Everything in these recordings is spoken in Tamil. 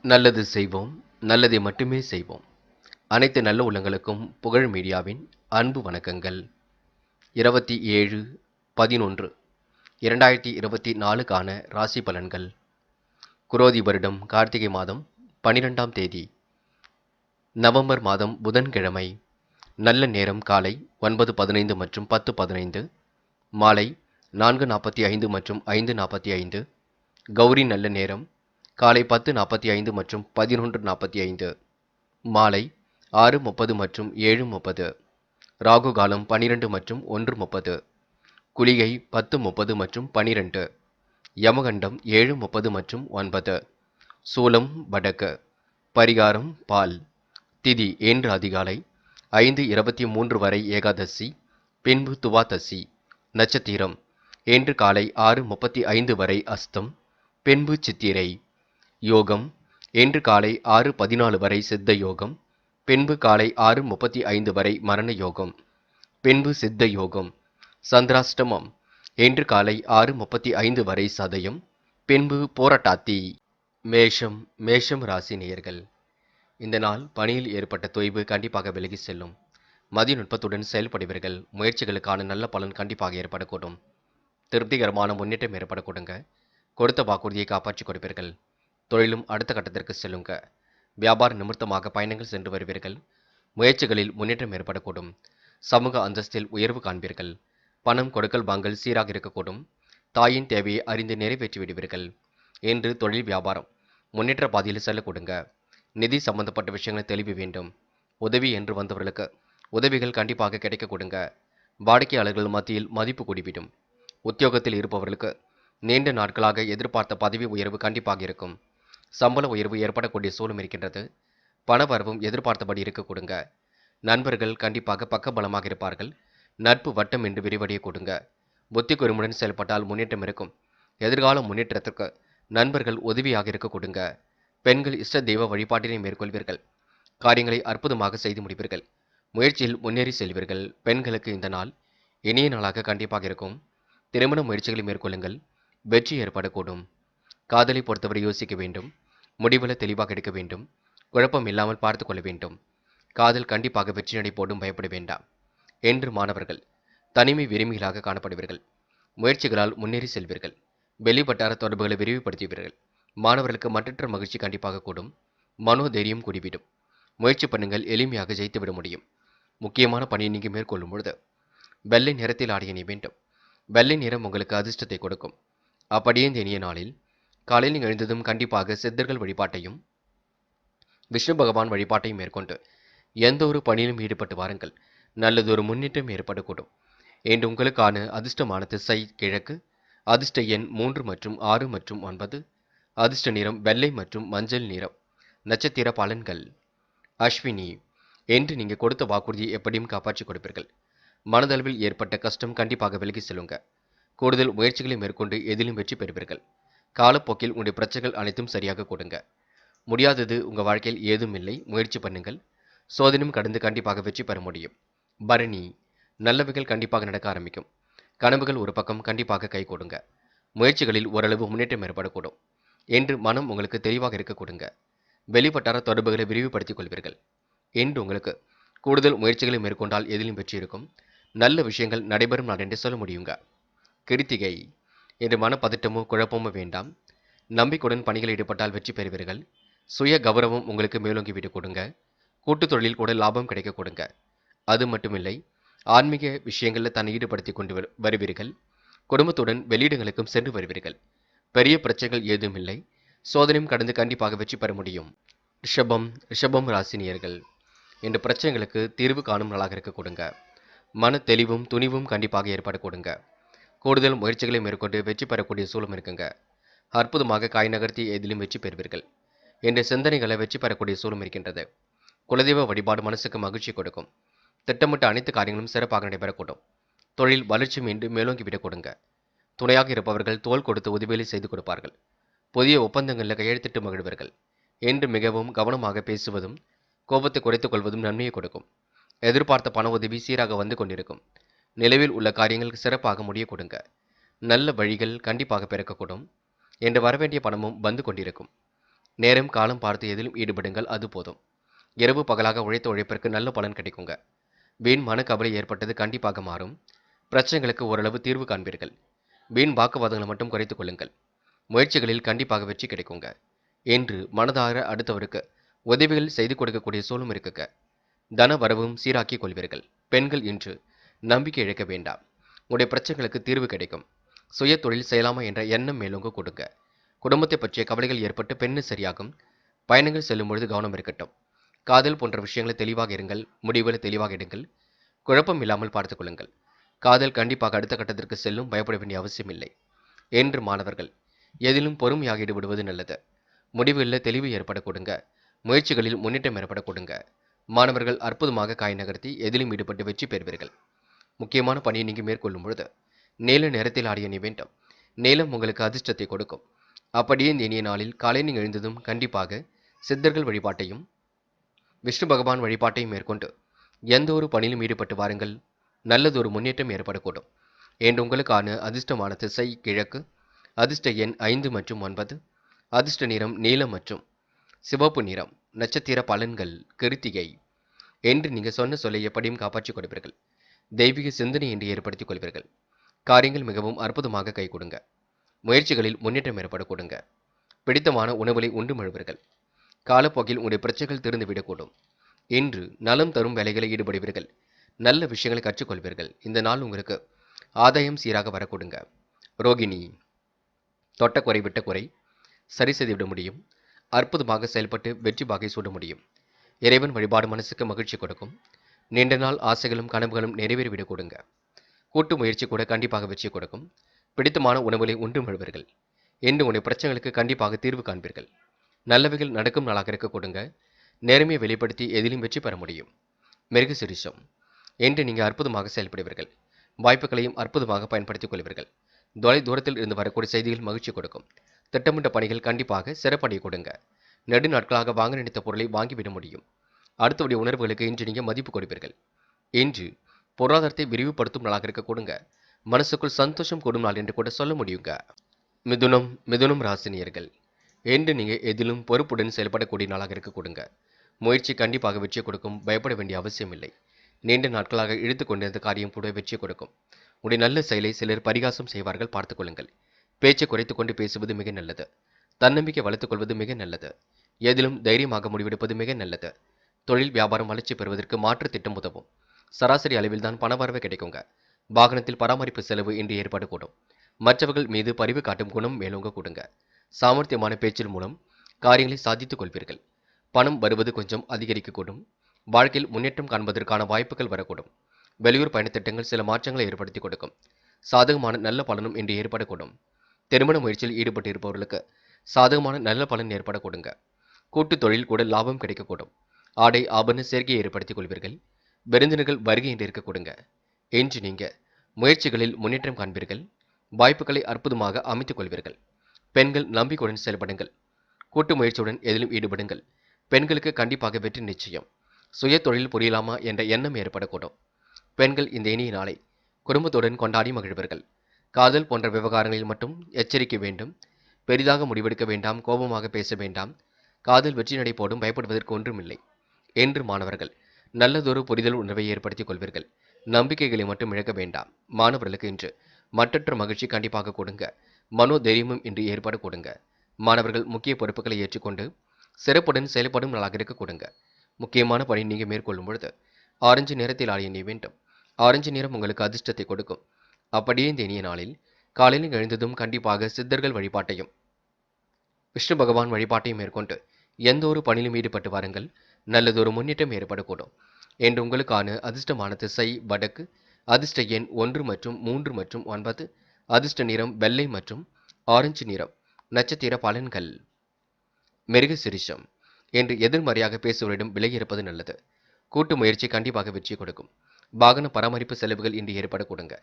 நல்லது செய்வோம், நல்லதை மட்டுமே செய்வோம். அனைத்து நல்ல உள்ளங்களுக்கும் புகழ் மீடியாவின் அன்பு வணக்கங்கள். 27/11/2024க்கான ராசி பலன்கள். குரோதி வருடம் கார்த்திகை மாதம் 12ஆம் தேதி, நவம்பர் மாதம் புதன்கிழமை. நல்ல நேரம் காலை 9:15 மற்றும் 10:15, மாலை 4:45 மற்றும் 5:45. கௌரி நல்ல நேரம் காலை 10:45 மற்றும் 11:45, மாலை 6:30 மற்றும் 7:30. ராகு காலம் 12 மற்றும் 1:30, குளிகை 10:30 மற்றும் 12, யமகண்டம் 7:30 மற்றும் 9, சூலம் வடக்கு, பரிகாரம் பால். திதி இன்று அதிகாலை 5:23 வரை ஏகாதசி, பின்பு துவாதசி. நட்சத்திரம் இன்று காலை 6:35 வரை அஸ்தம், பின்பு சித்திரை. யோகம் இன்று காலை 6:14 வரை சித்த யோகம், பின்பு காலை 6:35 வரை மரண யோகம், பின்பு சித்த யோகம். சந்திராஷ்டமம் இன்று காலை 6:35 வரை சதயம், பின்பு போராட்டாத்தி. மேஷம் ராசி நேயர்கள். இந்த நாள் பணியில் ஏற்பட்ட தொய்வு கண்டிப்பாக விலகி செல்லும். மதிநுட்பத்துடன் செயல்படுவீர்கள். முயற்சிகளுக்கான நல்ல பலன் கண்டிப்பாக ஏற்படக்கூடும். திருப்திகரமான முன்னேற்றம் ஏற்படக்கூடுங்க. கொடுத்த வாக்குறுதியை காப்பாற்றிக் கொடுப்பீர்கள். தொழிலும் அடுத்த கட்டத்திற்கு செல்லுங்க. வியாபார நிமித்தமாக பயணங்கள் சென்று வருவீர்கள். முயற்சிகளில் முன்னேற்றம் ஏற்படக்கூடும். சமூக அந்தஸ்தில் உயர்வு காண்பீர்கள். பணம் கொடுக்கல் வாங்கல் சீராக இருக்கக்கூடும். தாயின் தேவையை அறிந்து நிறைவேற்றி விடுவீர்கள். இன்று தொழில் வியாபாரம் முன்னேற்ற பாதையில் செல்லக்கூடுங்க. நிதி சம்பந்தப்பட்ட விஷயங்களை தெளிவு வேண்டும். உதவி என்று வந்தவர்களுக்கு உதவிகள் கண்டிப்பாக கிடைக்க கொடுங்க. வாடிக்கையாளர்கள் மத்தியில் மதிப்பு கூடிவிடும். உத்தியோகத்தில் இருப்பவர்களுக்கு நீண்ட நாட்களாக எதிர்பார்த்த பதவி உயர்வு கண்டிப்பாக இருக்கும். சம்பள உயர்வு ஏற்படக்கூடிய சூழலும் இருக்கின்றது. பண வரவும் எதிர்பார்த்தபடி இருக்க கொடுங்க. நண்பர்கள் கண்டிப்பாக பக்கபலமாக இருப்பார்கள். நட்பு வட்டம் என்று விரிவடைய கொடுங்க. புத்தி கூர்மையுடன் செயல்பட்டால் முன்னேற்றம் இருக்கும். எதிர்கால முன்னேற்றத்திற்கு நண்பர்கள் உதவியாக இருக்க கொடுங்க. பெண்கள் இஷ்ட தெய்வ வழிபாட்டினை மேற்கொள்வீர்கள். காரியங்களை அற்புதமாக செய்து முடிப்பீர்கள். முயற்சியில் முன்னேறி செல்வீர்கள். பெண்களுக்கு இந்த நாள் இனிய நாளாக கண்டிப்பாக இருக்கும். திருமண முயற்சிகளை மேற்கொள்ளுங்கள். வெற்றி ஏற்படக்கூடும். காதலை பொறுத்தவரை யோசிக்க வேண்டும். முடிவில் தெளிவாக எடுக்க வேண்டும். குழப்பம் இல்லாமல் பார்த்து கொள்ள வேண்டும். காதல் கண்டிப்பாக வெற்றி நடை போடும், பயப்பட வேண்டாம். என்று மாணவர்கள் தனிமை விரும்பிகளாக காணப்படுவீர்கள். முயற்சிகளால் முன்னேறி செல்வீர்கள். வெளிவட்டார தொடர்புகளை விரிவுபடுத்துவீர்கள். மாணவர்களுக்கு மற்றற்ற மகிழ்ச்சி கண்டிப்பாக கூடும். மனோதைரியம் கூடிவிடும். முயற்சி பண்ணுங்கள், எளிமையாக ஜெயித்துவிட முடியும். முக்கியமான பணியை நீங்கள் மேற்கொள்ளும் பொழுது வெள்ளை நிறத்தில் ஆடை அணிய வேண்டும். வெள்ளை நிறம் உங்களுக்கு அதிர்ஷ்டத்தை கொடுக்கும். அப்படியே இந்த இனிய நாளில் காலையில் எழுந்ததும் கண்டிப்பாக சித்தர்கள் வழிபாட்டையும் விஷ்ணு பகவான் வழிபாட்டையும் மேற்கொண்டு எந்த ஒரு பணியிலும் ஈடுபட்டு வாருங்கள். நல்லதொரு முன்னேற்றம் ஏற்படக்கூடும். இன்று உங்களுக்கான அதிர்ஷ்டமான திசை கிழக்கு. அதிர்ஷ்ட எண் 3 மற்றும் 6 மற்றும் 9. அதிர்ஷ்ட நிறம் வெள்ளை மற்றும் மஞ்சள் நிறம். நட்சத்திர பலன்கள். அஸ்வினி. என்று நீங்கள் கொடுத்த வாக்குறுதியை எப்படியும் காப்பாற்றி கொடுப்பீர்கள். மனதளவில் ஏற்பட்ட கஷ்டம் கண்டிப்பாக விலகி செல்லுங்க. கூடுதல் முயற்சிகளை மேற்கொண்டு எதிலும் வெற்றி பெறுவீர்கள். காலப்போக்கில் உங்களுடைய பிரச்சனைகள் அனைத்தும் சரியாக கொடுங்க. முடியாதது உங்கள் வாழ்க்கையில் ஏதும் இல்லை. முயற்சி பண்ணுங்கள். சோதனையும் கடந்து கண்டிப்பாக வெற்றி பெற முடியும். பரணி. நல்லவைகள் கண்டிப்பாக நடக்க ஆரம்பிக்கும். கனவுகள் ஒரு பக்கம் கண்டிப்பாக கை கொடுங்க. முயற்சிகளில் ஓரளவு முன்னேற்றம் ஏற்படக்கூடும். என்று மனம் உங்களுக்கு தெளிவாக இருக்க கொடுங்க. வெளிவட்டார தொடர்புகளை விரிவுபடுத்திக் கொள்வீர்கள். என்று உங்களுக்கு கூடுதல் முயற்சிகளை மேற்கொண்டால் எதிலும் வெற்றி இருக்கும். நல்ல விஷயங்கள் நடைபெறும் நாள் என்று சொல்ல முடியுங்க. கிருத்திகை. என்று மனப்பதட்டமோ குழப்பமோ வேண்டாம். நம்பிக்கையுடன் பணிகளில் ஈடுபட்டால் வெற்றி பெறுவீர்கள். சுய கௌரவம் உங்களுக்கு மேலோங்கி விட்டு கொடுங்க. கூட்டுத் தொழிலில் கூட லாபம் கிடைக்க கொடுங்க. அது மட்டுமில்லை, ஆன்மீக விஷயங்களில் தன்னை ஈடுபடுத்திக் கொண்டு வருவீர்கள். குடும்பத்துடன் வெளியிடங்களுக்கும் சென்று வருவீர்கள். பெரிய பிரச்சனைகள் ஏதும் இல்லை. சோதனையும் கடந்து கண்டிப்பாக வெற்றி பெற முடியும். ரிஷபம் ராசினியர்கள். என்ற பிரச்சனைகளுக்கு தீர்வு காணும் நாளாக இருக்க கொடுங்க. மன தெளிவும் துணிவும் கண்டிப்பாக ஏற்பட கொடுங்க. கூடுதல் முயற்சிகளை மேற்கொண்டு வெற்றி பெறக்கூடிய சூழலும் இருக்குங்க. அற்புதமாக காய் நகர்த்தி எதிலும் வெற்றி பெறுவீர்கள். என்ற சிந்தனைகளை வெற்றி பெறக்கூடிய சூழலும் இருக்கின்றது. குலதெய்வ வழிபாடு மனசுக்கு மகிழ்ச்சி கொடுக்கும். திட்டமிட்ட அனைத்து காரியங்களும் சிறப்பாக நடைபெறக்கூடும். தொழில் வளர்ச்சி மீண்டும் மேலோங்கி விடக் கொடுங்க. துணையாக இருப்பவர்கள் தோள் கொடுத்து உதவிகளை செய்து கொடுப்பார்கள். புதிய ஒப்பந்தங்களில் கையெழுத்திட்டு மகிழ்வர்கள். என்று மிகவும் கவனமாக பேசுவதும் கோபத்தை குறைத்துக் கொள்வதும் நன்மையை கொடுக்கும். எதிர்பார்த்த பண உதவி சீராக வந்து கொண்டிருக்கும். நிலவில் உள்ள காரியங்கள் சிறப்பாக முடிய கொடுங்க. நல்ல வழிகள் கண்டிப்பாக பிறக்கக்கூடும். என்று வரவேண்டிய பணமும் வந்து கொண்டிருக்கும். நேரம் காலம் பார்த்து எதிலும் ஈடுபடுங்கள், அது போதும். இரவு பகலாக உழைத்த உழைப்பிற்கு நல்ல பலன் கிடைக்குங்க. வீண் மனக்கவலை ஏற்பட்டது கண்டிப்பாக மாறும். பிரச்சனைகளுக்கு ஓரளவு தீர்வு காண்பீர்கள். வீண் வாக்குவாதங்களை மட்டும் குறைத்துக் கொள்ளுங்கள். முயற்சிகளில் கண்டிப்பாக வெற்றி கிடைக்குங்க. என்று மனதார அடுத்தவருக்கு உதவிகள் செய்து கொடுக்கக்கூடிய சூழலும் இருக்குங்க. தன வரவும் சீராக்கிக் கொள்வீர்கள். பெண்கள் இன்று நம்பிக்கை இழக்க வேண்டாம். உங்களுடைய பிரச்சனைகளுக்கு தீர்வு கிடைக்கும். சுய தொழில் செய்யலாமா என்ற எண்ணம் மேலோங்க கொடுங்க. குடும்பத்தை பற்றிய கவலைகள் ஏற்பட்டு பெண்ணு சரியாகும். பயணங்கள் செல்லும் பொழுது கவனம் இருக்கட்டும். காதல் போன்ற விஷயங்களை தெளிவாக இருங்கள். முடிவுகளை தெளிவாக எடுங்கள். குழப்பம் இல்லாமல் பார்த்துக் கொள்ளுங்கள். காதல் கண்டிப்பாக அடுத்த கட்டத்திற்கு செல்லும். பயப்பட வேண்டிய அவசியம் இல்லை. என்று மாணவர்கள் எதிலும் பொறுமையாக ஈடுபடுவது நல்லது. முடிவுகளில் தெளிவு ஏற்பட கொடுங்க. முயற்சிகளில் முன்னேற்றம் ஏற்பட கொடுங்க. மாணவர்கள் அற்புதமாக காய் நகர்த்தி எதிலும் ஈடுபட்டு வெற்றி பெறுவீர்கள். முக்கியமான பணியை நீங்கள் மேற்கொள்ளும் பொழுது நீல நிறத்தில் ஆடிய நீ வேண்டும். நீலம் உங்களுக்கு அதிர்ஷ்டத்தை கொடுக்கும். அப்படியே இந்த இனிய நாளில் காலை நீங்கள் எழுந்ததும் கண்டிப்பாக சித்தர்கள் வழிபாட்டையும் விஷ்ணு பகவான் வழிபாட்டையும் மேற்கொண்டு எந்த ஒரு பணியிலும் ஈடுபட்டு வாருங்கள். நல்லதொரு முன்னேற்றம் ஏற்படக்கூடும். என்று உங்களுக்கான அதிர்ஷ்டமான திசை கிழக்கு. அதிர்ஷ்ட எண் 5 மற்றும் 9. அதிர்ஷ்ட நிறம் நீலம் மற்றும் சிவப்பு நிறம். நட்சத்திர பலன்கள் கிருத்திகை. என்று நீங்கள் சொன்ன சொல்லை எப்படியும் காப்பாற்றிக் கொடுப்பீர்கள். தெய்வீக சிந்தனை என்று ஏற்படுத்திக் கொள்வீர்கள். காரியங்கள் மிகவும் அற்புதமாக கை கொடுங்க. முயற்சிகளில் முன்னேற்றம் ஏற்பட கொடுங்க. பிடித்தமான உணவுகளை உண்டு மழுவீர்கள். காலப்போக்கில் உங்களுடைய பிரச்சனைகள் திறந்துவிடக்கூடும். இன்று நலம் தரும் வேலைகளை ஈடுபடுவீர்கள். நல்ல விஷயங்களை கற்றுக்கொள்வீர்கள். இந்த நாள் உங்களுக்கு ஆதாயம் சீராக வரக்கூடுங்க. ரோகிணி தொட்ட குறை விட்ட குறை சரி செய்துவிட முடியும். அற்புதமாக செயல்பட்டு வெற்றி பாகை சூட முடியும். இறைவன் வழிபாடு மனசுக்கு மகிழ்ச்சி கொடுக்கும். நீண்ட நாள் ஆசைகளும் கனவுகளும் நிறைவேறிவிடக் கொடுங்க. கூட்டு முயற்சி கூட கண்டிப்பாக வெற்றி கொடுக்கும். பிடித்தமான உணவுகளை உண்டு மழுவீர்கள். என்று உங்களுடைய பிரச்சனைகளுக்கு கண்டிப்பாக தீர்வு காண்பீர்கள். நல்லவைகள் நடக்கும் நாளாக இருக்க கொடுங்க. நேர்மையை வெளிப்படுத்தி எதிலும் வெற்றி பெற முடியும். மிருக சிரிஷம் என்று நீங்கள் அற்புதமாக செயல்படுவீர்கள். வாய்ப்புகளையும் அற்புதமாக பயன்படுத்திக் கொள்வீர்கள். தொலை தூரத்தில் இருந்து வரக்கூடிய செய்திகள் மகிழ்ச்சி கொடுக்கும். திட்டமிட்ட பணிகள் கண்டிப்பாக சிறப்படைய கொடுங்க. நெடு நாட்களாக வாங்க நினைத்த பொருளை வாங்கிவிட முடியும். அடுத்தவுடைய உணர்வுகளுக்கு இன்று நீங்கள் மதிப்பு கொடுப்பீர்கள். இன்று பொருளாதாரத்தை விரிவுபடுத்தும் நாளாக இருக்க கொடுங்க. மனசுக்குள் சந்தோஷம் கூடும் நாள் என்று கூட சொல்ல முடியுங்க. மிதுனம் ராசினியர்கள் என்று நீங்கள் எதிலும் பொறுப்புடன் செயல்படக்கூடிய நாளாக இருக்க கொடுங்க. முயற்சி கண்டிப்பாக வெற்றி கொடுக்கும். பயப்பட வேண்டிய அவசியம் இல்லை. நீண்ட நாட்களாக இழுத்து கொண்டிருந்த காரியம் கூட வெற்றி கொடுக்கும். உடைய நல்ல செயலை சிலர் பரிகாசம் செய்வார்கள், பார்த்துக் கொள்ளுங்கள். பேச்சை குறைத்துக் கொண்டு பேசுவது மிக நல்லது. தன்னம்பிக்கை வளர்த்துக் கொள்வது மிக நல்லது. எதிலும் தைரியமாக முடிவெடுப்பது மிக நல்லது. தொழில் வியாபாரம் வளர்ச்சி பெறுவதற்கு மாற்று திட்டம் உதவும். சராசரி அளவில் தான் பணவரவு கிடைக்குங்க. வாகனத்தில் பராமரிப்பு செலவு இன்று ஏற்படக்கூடும். மற்றவர்கள் மீது பரிவு காட்டும் குணம் மேலோங்க கொடுங்க. சாமர்த்தியமான பேச்சின் மூலம் காரியங்களை சாதித்துக் கொள்வீர்கள். பணம் வருவது கொஞ்சம் அதிகரிக்கக்கூடும். வாழ்க்கையில் முன்னேற்றம் காண்பதற்கான வாய்ப்புகள் வரக்கூடும். வெளியூர் பயணத்திட்டங்கள் சில மாற்றங்களை ஏற்படுத்தி கொடுக்கும். சாதகமான நல்ல பலனும் இன்று ஏற்படக்கூடும். திருமண முயற்சியில் ஈடுபட்டு இருப்பவர்களுக்கு சாதகமான நல்ல பலன் ஏற்பட கொடுங்க. கூட்டு தொழில் கூட லாபம் கிடைக்கக்கூடும். ஆடை ஆபரண சேர்க்கையை ஏற்படுத்திக் கொள்வீர்கள். விருந்தினர்கள் வருகை என்று இருக்க கொடுங்க. இன்று நீங்க முயற்சிகளில் முன்னேற்றம் காண்பீர்கள். வாய்ப்புகளை அற்புதமாக அமைத்துக் கொள்வீர்கள். பெண்கள் நம்பிக்கையுடன் செயல்படுங்கள். கூட்டு முயற்சியுடன் எதிலும் ஈடுபடுங்கள். பெண்களுக்கு கண்டிப்பாக வெற்றி நிச்சயம். சுய தொழில் புரியலாமா என்ற எண்ணம் ஏற்படக்கூடும். பெண்கள் இந்த இனிய நாளை குடும்பத்துடன் கொண்டாடி மகிழ்வர்கள். காதல் போன்ற விவகாரங்களில் மட்டும் எச்சரிக்கை வேண்டும். பெரிதாக முடிவெடுக்க வேண்டாம். கோபமாக பேச வேண்டாம். காதல் வெற்றி நடை போடும். பயப்படுவதற்கு ஒன்றுமில்லை. என்று மாணவர்கள் நல்லதொரு புரிதல் உணர்வை ஏற்படுத்திக் கொள்வீர்கள். நம்பிக்கைகளை மட்டும் இழக்க வேண்டாம். மாணவர்களுக்கு இன்று மற்றற்ற மகிழ்ச்சி கண்டிப்பாக கொடுங்க. மனோ தைரியமும் இன்று ஏற்பட கொடுங்க. மாணவர்கள் முக்கிய பொறுப்புகளை ஏற்றுக்கொண்டு சிறப்புடன் செயல்படும் நாளாக இருக்க கொடுங்க. முக்கியமான பணி நீங்க மேற்கொள்ளும் பொழுது ஆரஞ்சு நிறத்தில் ஆடிய நீ வேண்டும். ஆரஞ்சு நிறம் உங்களுக்கு அதிர்ஷ்டத்தை கொடுக்கும். அப்படியே இந்த இனிய நாளில் காலையில் எழுந்ததும் கண்டிப்பாக சித்தர்கள் வழிபாட்டையும் விஷ்ணு பகவான் வழிபாட்டையும் மேற்கொண்டு எந்த ஒரு பணியிலும் ஈடுபட்டு வாருங்கள். நல்லதொரு முன்னேற்றம் ஏற்படக்கூடும். என்று உங்களுக்கான அதிர்ஷ்டமான திசை வடக்கு. அதிர்ஷ்ட எண் 1 மற்றும் 3 மற்றும் 9. அதிர்ஷ்ட நிறம் வெள்ளை மற்றும் ஆரஞ்சு நிறம். நட்சத்திர பலன்கள் மிருக சிரிஷம் என்று எதிர்மறையாக பேசுவரிடம் விலகி இருப்பது நல்லது. கூட்டு முயற்சி கண்டிப்பாக வெற்றி கொடுக்கும். வாகன பராமரிப்பு செலவுகள் இன்று ஏற்பட கொடுங்க.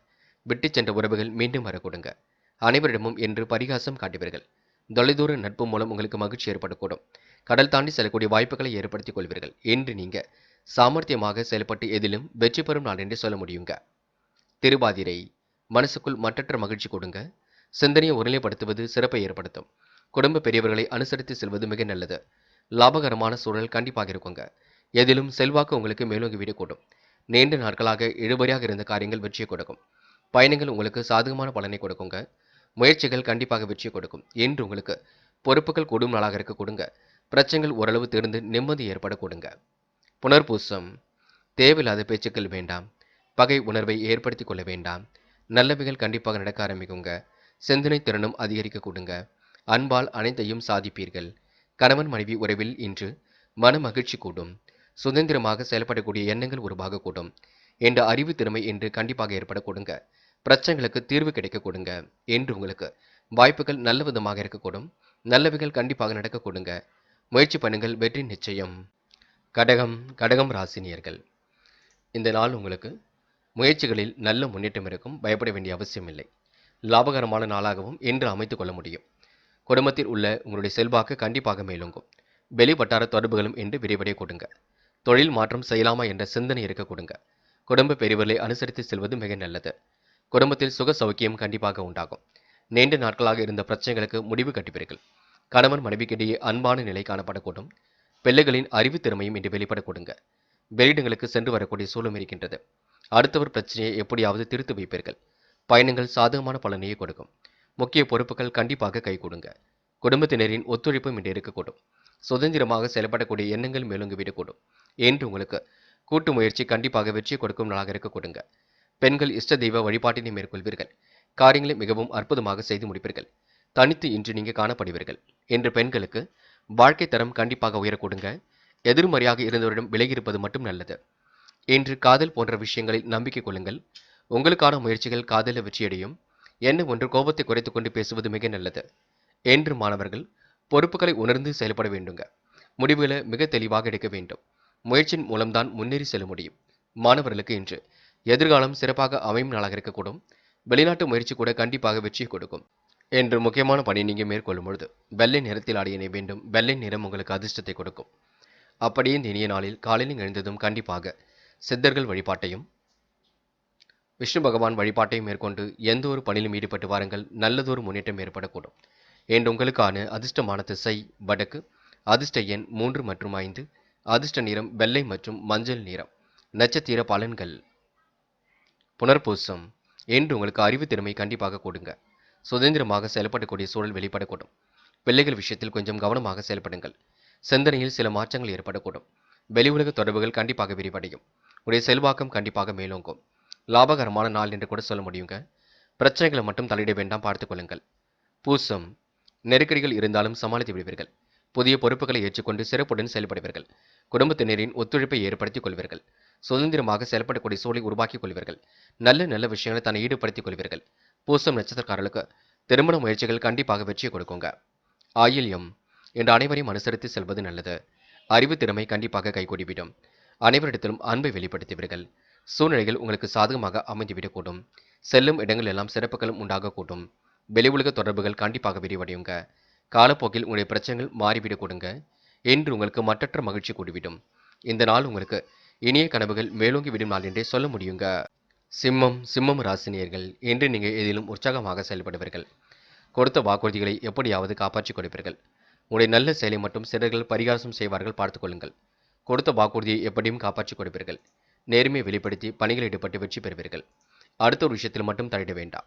விட்டு சென்ற உறவுகள் மீண்டும் வர கொடுங்க. அனைவரிடமும் என்று பரிகாசம் காட்டுவீர்கள். தொலைதூர நட்பு மூலம் உங்களுக்கு மகிழ்ச்சி ஏற்படக்கூடும். கடல் தாண்டி செல்லக்கூடிய வாய்ப்புகளை ஏற்படுத்திக் கொள்வீர்கள். என்று நீங்க சாமர்த்தியமாக செயல்பட்டு எதிலும் வெற்றி பெறும் நாள் என்று சொல்ல முடியுங்க. திருவாதிரை மனசுக்குள் மற்றற்ற மகிழ்ச்சி கொடுங்க. சிந்தனையை ஒருநிலைப்படுத்துவது சிறப்பை ஏற்படுத்தும். குடும்ப பெரியவர்களை அனுசரித்து செல்வது மிக நல்லது. லாபகரமான சூழல் கண்டிப்பாக இருக்குங்க. எதிலும் செல்வாக்கு உங்களுக்கு மேலோங்கி விடக்கூடும். நீண்ட நாட்களாக இழுபறியாக இருந்த காரியங்கள் வெற்றியை கொடுக்கும். பயணங்கள் உங்களுக்கு சாதகமான பலனை கொடுக்குங்க. முயற்சிகள் கண்டிப்பாக வெற்றி கொடுக்கும். இன்று உங்களுக்கு பொறுப்புகள் கூடும் நாளாக இருக்க கொடுங்க. பிரச்சனைகள் ஓரளவு தீர்ந்து நிம்மதி ஏற்பட கொடுங்க. புனர்பூசம். தேவையில்லாத பேச்சுக்கள் வேண்டாம். பகை உணர்வை ஏற்படுத்திக் கொள்ள வேண்டாம். நல்லவைகள் கண்டிப்பாக நடக்க ஆரம்பிக்குங்க. சிந்தனை திறனும் அதிகரிக்க கொடுங்க. அன்பால் அனைத்தையும் சாதிப்பீர்கள். கணவன் மனைவி உறவில் இன்று மன மகிழ்ச்சி கூடும். சுதந்திரமாக செயல்படக்கூடிய எண்ணங்கள் உருவாக கூடும். என்ற அறிவு திறமை இன்று கண்டிப்பாக ஏற்பட கொடுங்க. பிரச்சனைகளுக்கு தீர்வு கிடைக்க கொடுங்க. என்று உங்களுக்கு வாய்ப்புகள் நல்ல விதமாக இருக்கக்கூடும். நல்லவைகள் கண்டிப்பாக நடக்க கொடுங்க. முயற்சி பண்ணுங்கள், வெற்றி நிச்சயம். கடகம் ராசினியர்கள். இந்த நாள் உங்களுக்கு முயற்சிகளில் நல்ல முன்னேற்றம் இருக்கும். பயப்பட வேண்டிய அவசியம் இல்லை. லாபகரமான நாளாகவும் இன்று அமைத்துக் கொள்ள முடியும். குடும்பத்தில் உள்ள உங்களுடைய செல்வாக்கு கண்டிப்பாக மேலோங்கும். வெளிவட்டார தொடர்புகளும் இன்று விரைவடைய கொடுங்க. தொழில் மாற்றம் செய்யலாமா என்ற சிந்தனை இருக்க கொடுங்க. குடும்ப பெரியவர்களை அனுசரித்து செல்வது மிக நல்லது. குடும்பத்தில் சுக சௌக்கியம் கண்டிப்பாக உண்டாகும். நீண்ட நாட்களாக இருந்த பிரச்சனைகளுக்கு முடிவு கட்டுவீர்கள். கணவன் மனைவிக்கிடையே அன்பான நிலை காணப்படக்கூடும். பிள்ளைகளின் அறிவு திறமையும் இன்று வெளிப்பட கொடுங்க. வெளியிடங்களுக்கு சென்று வரக்கூடிய சூழலும் இருக்கின்றது. அடுத்தவர் பிரச்சனையை எப்படியாவது தீர்த்து வைப்பீர்கள். பயணங்கள் சாதகமான பலனையே கொடுக்கும். முக்கிய பொறுப்புகள் கண்டிப்பாக கை கொடுங்க. குடும்பத்தினரின் ஒத்துழைப்பும் இன்று இருக்கக்கூடும். சுதந்திரமாக செயல்படக்கூடிய எண்ணங்கள் மேலோங்கி விடக்கூடும். என்று உங்களுக்கு கூட்டு முயற்சி கண்டிப்பாக வெற்றியை கொடுக்கும் நாளாக இருக்க கொடுங்க. பெண்கள் இஷ்ட தெய்வ வழிபாட்டினை மேற்கொள்வீர்கள். காரியங்களை மிகவும் அற்புதமாக செய்து முடிப்பீர்கள். தனித்து இன்று நீங்க காணப்படுவீர்கள். என்று பெண்களுக்கு வாழ்க்கை தரம் கண்டிப்பாக உயர கொடுங்க. எதிர்மறையாக இருந்தவரிடம் விலகியிருப்பது மட்டும் நல்லது. இன்று காதல் போன்ற விஷயங்களில் நம்பிக்கை கொள்ளுங்கள். உங்களுக்கான முயற்சிகள் காதலில் வெற்றியடையும். என்ன ஒன்று கோபத்தை குறைத்துக் கொண்டு பேசுவது மிக நல்லது. என்று மாணவர்கள் பொறுப்புகளை உணர்ந்து செயல்பட வேண்டுங்க. முடிவுகளை மிக தெளிவாக எடுக்க வேண்டும். முயற்சியின் மூலம்தான் முன்னேறி செல்ல முடியும். மாணவர்களுக்கு இன்று எதிர்காலம் சிறப்பாக அமையும் நாளாக இருக்கக்கூடும். வெளிநாட்டு முயற்சி கூட கண்டிப்பாக வெற்றியை கொடுக்கும். என்று முக்கியமான பணி நீங்க மேற்கொள்ளும் பொழுது வெள்ளை நிறத்தில் ஆடியனை வேண்டும். வெள்ளை நிறம் உங்களுக்கு அதிர்ஷ்டத்தை கொடுக்கும். அப்படியே இந்த இனிய நாளில் காலையில் எழுந்ததும் கண்டிப்பாக சித்தர்கள் வழிபாட்டையும் விஷ்ணு பகவான் வழிபாட்டையும் மேற்கொண்டு எந்த ஒரு பணியிலும் ஈடுபட்டு வாருங்கள். நல்லதொரு முன்னேற்றம் ஏற்படக்கூடும். என்று உங்களுக்கான அதிர்ஷ்டமான திசை வடக்கு. அதிர்ஷ்ட எண் 3 மற்றும் 5. அதிர்ஷ்ட நிறம் வெள்ளை மற்றும் மஞ்சள் நிறம். நட்சத்திர பலன்கள். புனர்பூசம். என்று உங்களுக்கு அறிவு திறமை கண்டிப்பாக கொடுங்க. சுதந்திரமாக செயல்படக்கூடிய சூழல் வெளிப்படக்கூடும். பிள்ளைகள் விஷயத்தில் கொஞ்சம் கவனமாக செயல்படுங்கள். சிந்தனையில் சில மாற்றங்கள் ஏற்படக்கூடும். வெளி உலக தொடர்புகள் கண்டிப்பாக விரிவடையும். உடைய செல்வாக்கம் கண்டிப்பாக மேலோங்கும். லாபகரமான நாள் என்று கூட சொல்ல முடியுங்க. பிரச்சனைகளை மட்டும் தலையிட வேண்டாம், பார்த்துக் கொள்ளுங்கள். பூசம். நெருக்கடிகள் இருந்தாலும் சமாளித்து விடுவீர்கள். புதிய பொறுப்புகளை ஏற்றுக்கொண்டு சிறப்புடன் செயல்படுவீர்கள். குடும்பத்தினரின் ஒத்துழைப்பை ஏற்படுத்திக் கொள்வீர்கள். சுதந்திரமாக செயல்படக்கூடிய சூழலை உருவாக்கிக் கொள்வீர்கள். நல்ல நல்ல விஷயங்களை தன்னை ஈடுபடுத்திக் கொள்வீர்கள். பூசம் நட்சத்திரக்காரர்களுக்கு திருமண முயற்சிகள் கண்டிப்பாக வெற்றியை கொடுக்குங்க. ஆயில்யம். என்று அனைவரையும் அனுசரித்து செல்வது நல்லது. அறிவு திறமை கண்டிப்பாக கைகூடிவிடும். அனைவரிடத்திலும் அன்பை வெளிப்படுத்துவீர்கள். சூழ்நிலைகள் உங்களுக்கு சாதகமாக அமைந்துவிடக்கூடும். செல்லும் இடங்கள் எல்லாம் சிறப்புகளும் உண்டாகக்கூடும். வெளி உலக தொடர்புகள் கண்டிப்பாக விரிவடையுங்க. காலப்போக்கில் உங்களுடைய பிரச்சனைகள் மாறிவிடக் கொடுங்க. என்று உங்களுக்கு மற்றற்ற மகிழ்ச்சி கூடிவிடும். இந்த நாள் உங்களுக்கு இனிய கனவுகள் மேலோங்கி விடும் நாள் என்றே சொல்ல முடியுங்க. சிம்மம் ராசினியர்கள். இன்று நீங்கள் எதிலும் உற்சாகமாக செயல்படுவீர்கள். கொடுத்த வாக்குறுதிகளை எப்படியாவது காப்பாற்றிக் கொடுப்பீர்கள். உங்களுடைய நல்ல செயலை மட்டும் சிலர்கள் பரிகாசம் செய்வார்கள், பார்த்துக் கொள்ளுங்கள். கொடுத்த வாக்குறுதியை எப்படியும் காப்பாற்றிக் கொடுப்பீர்கள். நேர்மையை வெளிப்படுத்தி பணிகள் ஈடுபட்டு வெற்றி பெறுவீர்கள். அடுத்த ஒரு விஷயத்தில் மட்டும் தலையிட வேண்டாம்.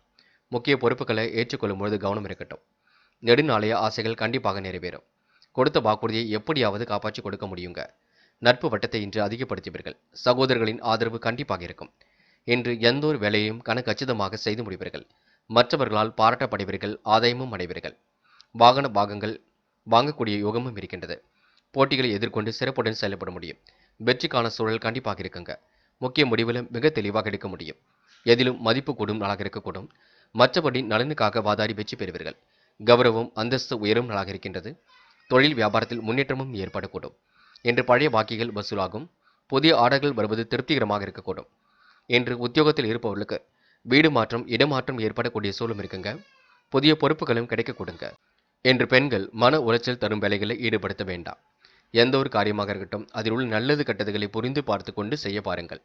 முக்கிய பொறுப்புகளை ஏற்றுக்கொள்ளும் பொழுது கவனம் இருக்கட்டும். நெடுநாளைய ஆசைகள் கண்டிப்பாக நிறைவேறும். கொடுத்த வாக்குறுதியை எப்படியாவது காப்பாற்றி கொடுக்க முடியுங்க. நட்பு வட்டத்தை இன்று அதிகப்படுத்துவீர்கள். சகோதரர்களின் ஆதரவு கண்டிப்பாக இருக்கும். இன்று எந்த ஒரு வேலையையும் கச்சிதமாக செய்து முடிவீர்கள். மற்றவர்களால் பாராட்டப்படுவீர்கள். ஆதாயமும் அடைவீர்கள். வாகன பாகங்கள் வாங்கக்கூடிய யோகமும் இருக்கின்றது. போட்டிகளை எதிர்கொண்டு சிறப்புடன் செயல்பட முடியும். வெற்றிக்கான சூழல் கண்டிப்பாக இருக்குங்க. முக்கிய முடிவுகளும் மிக தெளிவாக எடுக்க முடியும். எதிலும் மதிப்பு கூடும் நாளாக இருக்கக்கூடும். மற்றபடி நலனுக்காக வாதாடி வெற்றி பெறுவீர்கள். கௌரவம் அந்தஸ்து உயரும் நாளாக இருக்கின்றது. தொழில் வியாபாரத்தில் முன்னேற்றமும் ஏற்படக்கூடும். என்று பழைய பாக்கிகள் வசூலாகும். புதிய ஆர்டர்கள் வருவது திருப்திகரமாக இருக்கக்கூடும். என்று உத்தியோகத்தில் இருப்பவர்களுக்கு வீடு மாற்றம் இடமாற்றம் ஏற்படக்கூடிய சூழலும் இருக்குங்க. புதிய பொறுப்புகளும் கிடைக்க கொடுங்க. என்று பெண்கள் மன உளைச்சல் தரும் வேலைகளை ஈடுபடுத்த வேண்டாம். எந்த ஒரு காரியமாக இருக்கட்டும் அதில் உள்ள நல்லது கெட்டதுகளை புரிந்து பார்த்து கொண்டு செய்ய பாருங்கள்.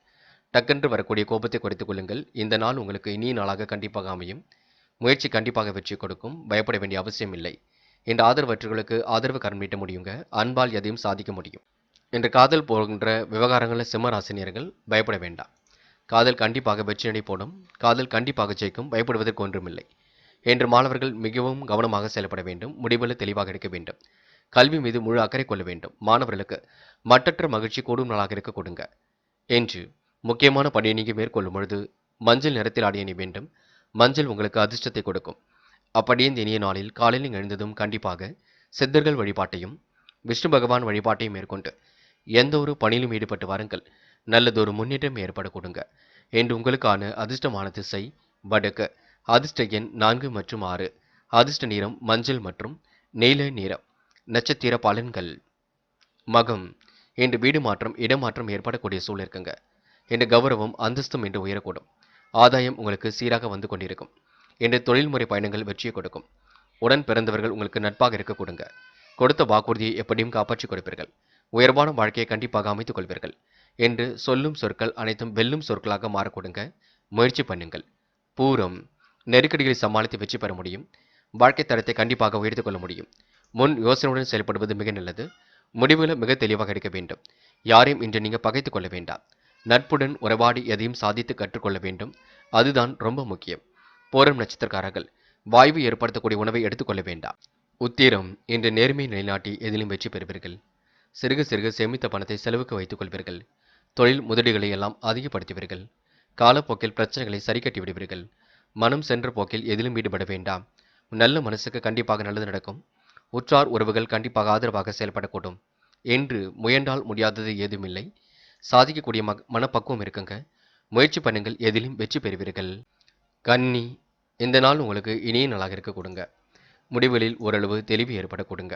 டக்கென்று வரக்கூடிய கோபத்தை குறைத்துக் கொள்ளுங்கள். இந்த நாள் உங்களுக்கு இனிய நாளாக கண்டிப்பாக அமையும். முயற்சி கண்டிப்பாக வெற்றி கொடுக்கும். பயப்பட வேண்டிய அவசியம் இல்லை. இன்று ஆதரவற்றவர்களுக்கு ஆதரவு கரம் நீட்ட முடியுங்க. அன்பால் எதையும் சாதிக்க முடியும். இன்று காதல் போன்ற விவகாரங்களில் சிம்ம ராசினியர்கள் பயப்பட வேண்டாம். காதல் கண்டிப்பாக வெற்றி நடை போடும். காதல் கண்டிப்பாக ஜெயிக்கும். பயப்படுவதற்கு ஒன்றுமில்லை. இன்று மாணவர்கள் மிகவும் கவனமாக செயல்பட வேண்டும். முடிவுகளை தெளிவாக எடுக்க வேண்டும். கல்வி மீது முழு அக்கறை கொள்ள வேண்டும். மாணவர்களுக்கு மட்டற்ற மகிழ்ச்சி கூடும் நாளாக இருக்க கொடுங்க. என்று முக்கியமான பணியை நீங்கள் மேற்கொள்ளும் பொழுது மஞ்சள் நிறத்தில் ஆடை அணிய வேண்டும். மஞ்சள் உங்களுக்கு அதிர்ஷ்டத்தை கொடுக்கும். அப்படியே இந்த இனிய நாளில் காலையில் எழுந்ததும் கண்டிப்பாக சித்தர்கள் வழிபாட்டையும் விஷ்ணு பகவான் வழிபாட்டையும் மேற்கொண்டு எந்த ஒரு பணியிலும் ஈடுபட்டு வாருங்கள். நல்லதொரு முன்னேற்றம் ஏற்பட கொடுங்க. என்று உங்களுக்கான அதிர்ஷ்டமான திசை வடக்கு. அதிர்ஷ்ட எண் 4 மற்றும் 6. அதிர்ஷ்ட நிறம் மஞ்சள் மற்றும் நீல நிறம். நட்சத்திர பலன்கள். மகம். இன்று வீடு மாற்றம் இடமாற்றம் ஏற்படக்கூடிய சூழல் இருக்குங்க. இன்று கௌரவம் அந்தஸ்தும் என்று உயரக்கூடும். ஆதாயம் உங்களுக்கு சீராக வந்து கொண்டிருக்கும். இன்று தொழில்முறை பயணங்கள் வெற்றியை கொடுக்கும். உடன் பிறந்தவர்கள் உங்களுக்கு நட்பாக இருக்க கொடுங்க. கொடுத்த வாக்குறுதியை எப்படியும் காப்பாற்றிக் கொடுப்பீர்கள். உயர்வான வாழ்க்கையை கண்டிப்பாக அமைத்துக் கொள்வீர்கள். என்று சொல்லும் சொற்கள் அனைத்தும் வெல்லும் சொற்களாக மாறக்கூடுங்க. முயற்சி பண்ணுங்கள். பூரம். நெருக்கடிகளை சமாளித்து வெற்றி பெற முடியும். வாழ்க்கை தரத்தை கண்டிப்பாக உயர்த்திக் கொள்ள முடியும். முன் யோசனையுடன் செயல்படுவது மிக நல்லது. முடிவுகளை மிக தெளிவாக எடுக்க வேண்டும். யாரையும் இன்று நீங்கள் பகைத்துக் கொள்ள வேண்டாம். நட்புடன் உறவாடி எதையும் சாதித்து கற்றுக்கொள்ள வேண்டும். அதுதான் ரொம்ப முக்கியம். பூரம் நட்சத்திரக்காரர்கள் வாய்வு ஏற்படுத்தக்கூடிய உணவை எடுத்துக்கொள்ள வேண்டாம். உத்திரம். இன்று நேர்மையை நிலைநாட்டி எதிலும் வெற்றி பெறுவீர்கள். சிறுக சிறுக சேமித்த பணத்தை செலவுக்கு வைத்துக் கொள்வீர்கள். தொழில் முதலீடுகளை எல்லாம் அதிகப்படுத்துவீர்கள். காலப்போக்கில் பிரச்சனைகளை சரி கட்டி விடுவீர்கள். மனம் சென்ற போக்கில் எதிலும் ஈடுபட வேண்டாம். நல்ல மனசுக்கு கண்டிப்பாக நல்லது நடக்கும். உற்றார் உறவுகள் கண்டிப்பாக ஆதரவாக செயல்படக்கூடும். என்று முயன்றால் முடியாதது ஏதுமில்லை. சாதிக்கக்கூடிய மனப்பக்குவம் இருக்குங்க. முயற்சி பண்ணுங்கள். எதிலும் வெற்றி பெறுவீர்கள். கன்னி. இந்த நாள் உங்களுக்கு இனிய நாளாக இருக்க கொடுங்க. முடிவுகளில் ஓரளவு தெளிவு ஏற்பட கொடுங்க.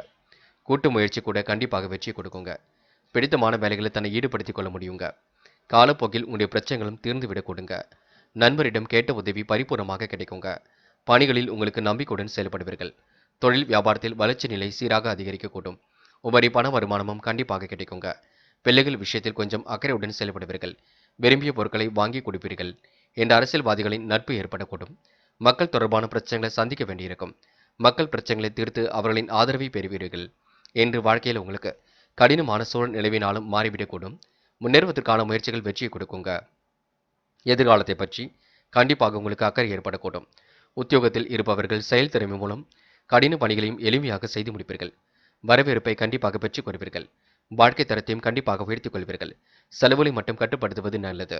கூட்டு முயற்சி கூட கண்டிப்பாக வெற்றி கொடுக்குங்க. பிடித்தமான வேலைகளை தன்னை ஈடுபடுத்திக் கொள்ள முடியுங்க. காலப்போக்கில் உங்களுடைய பிரச்சனைகளும் தீர்ந்து விட கொடுங்க. நண்பரிடம் கேட்ட உதவி பரிபூர்ணமாக கிடைக்குங்க. பணிகளில் உங்களுக்கு நம்பிக்கையுடன் செயல்படுவீர்கள். தொழில் வியாபாரத்தில் வளர்ச்சி நிலை சீராக அதிகரிக்கக்கூடும். உபரி பண வருமானமும் கண்டிப்பாக கிடைக்குங்க. பிள்ளைகள் விஷயத்தில் கொஞ்சம் அக்கறையுடன் செயல்படுவீர்கள். விரும்பிய பொருட்களை வாங்கி கொடுப்பீர்கள். என்ற அரசியல்வாதிகளின் நட்பு ஏற்படக்கூடும். மக்கள் தொடர்பான பிரச்சனைகளை சந்திக்க வேண்டியிருக்கும். மக்கள் பிரச்சனைகளை தீர்த்து அவர்களின் ஆதரவை பெறுவீர்கள். என்று வாழ்க்கையில் உங்களுக்கு கடினமான சூழல் நிலவினாலும் மாறிவிடக்கூடும். முன்னேறுவதற்கான முயற்சிகள் வெற்றியை கொடுக்குங்க. எதிர்காலத்தை பற்றி கண்டிப்பாக உங்களுக்கு அக்கறை ஏற்படக்கூடும். உத்தியோகத்தில் இருப்பவர்கள் செயல்திறமை மூலம் கடின பணிகளையும் எளிமையாக செய்து முடிப்பீர்கள். வரவேற்பை கண்டிப்பாக பெற்றுக் கொள்வீர்கள். வாழ்க்கை தரத்தையும் கண்டிப்பாக உயர்த்திக் கொள்வீர்கள். செலவுகளை மட்டும் கட்டுப்படுத்துவது நல்லது.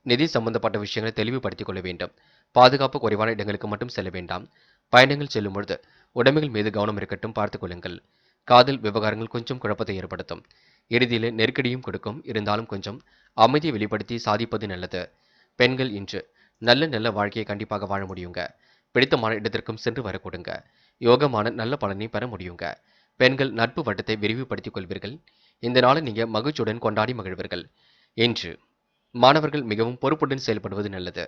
நிதி சம்பந்தப்பட்ட விஷயங்களை தெளிவுபடுத்திக் கொள்ள வேண்டும். பாதுகாப்பு குறைவான இடங்களுக்கு மட்டும் செல்ல வேண்டாம். பயணங்கள் செல்லும் பொழுது உடைமைகள் மீது கவனம் இருக்கட்டும், பார்த்துக் கொள்ளுங்கள். காதல் விவகாரங்கள் கொஞ்சம் குழப்பத்தை ஏற்படுத்தும். இறுதியில் நெருக்கடியும் கொடுக்கும். இருந்தாலும் கொஞ்சம் அமைதியை வெளிப்படுத்தி சாதிப்பது நல்லது. பெண்கள் இன்று நல்ல நல்ல வாழ்க்கையை கண்டிப்பாக வாழ முடியுங்க. பிடித்தமான இடத்திற்கும் சென்று வர கொடுங்க. யோகமான நல்ல பலனை பெற முடியுங்க. பெண்கள் நட்பு வட்டத்தை விரிவுபடுத்திக் கொள்வீர்கள். இந்த நாளை நீங்க மகிழ்ச்சியுடன் கொண்டாடி மகிழ்வீர்கள். இன்று மாணவர்கள் மிகவும் பொறுப்புடன் செயல்படுவது நல்லது.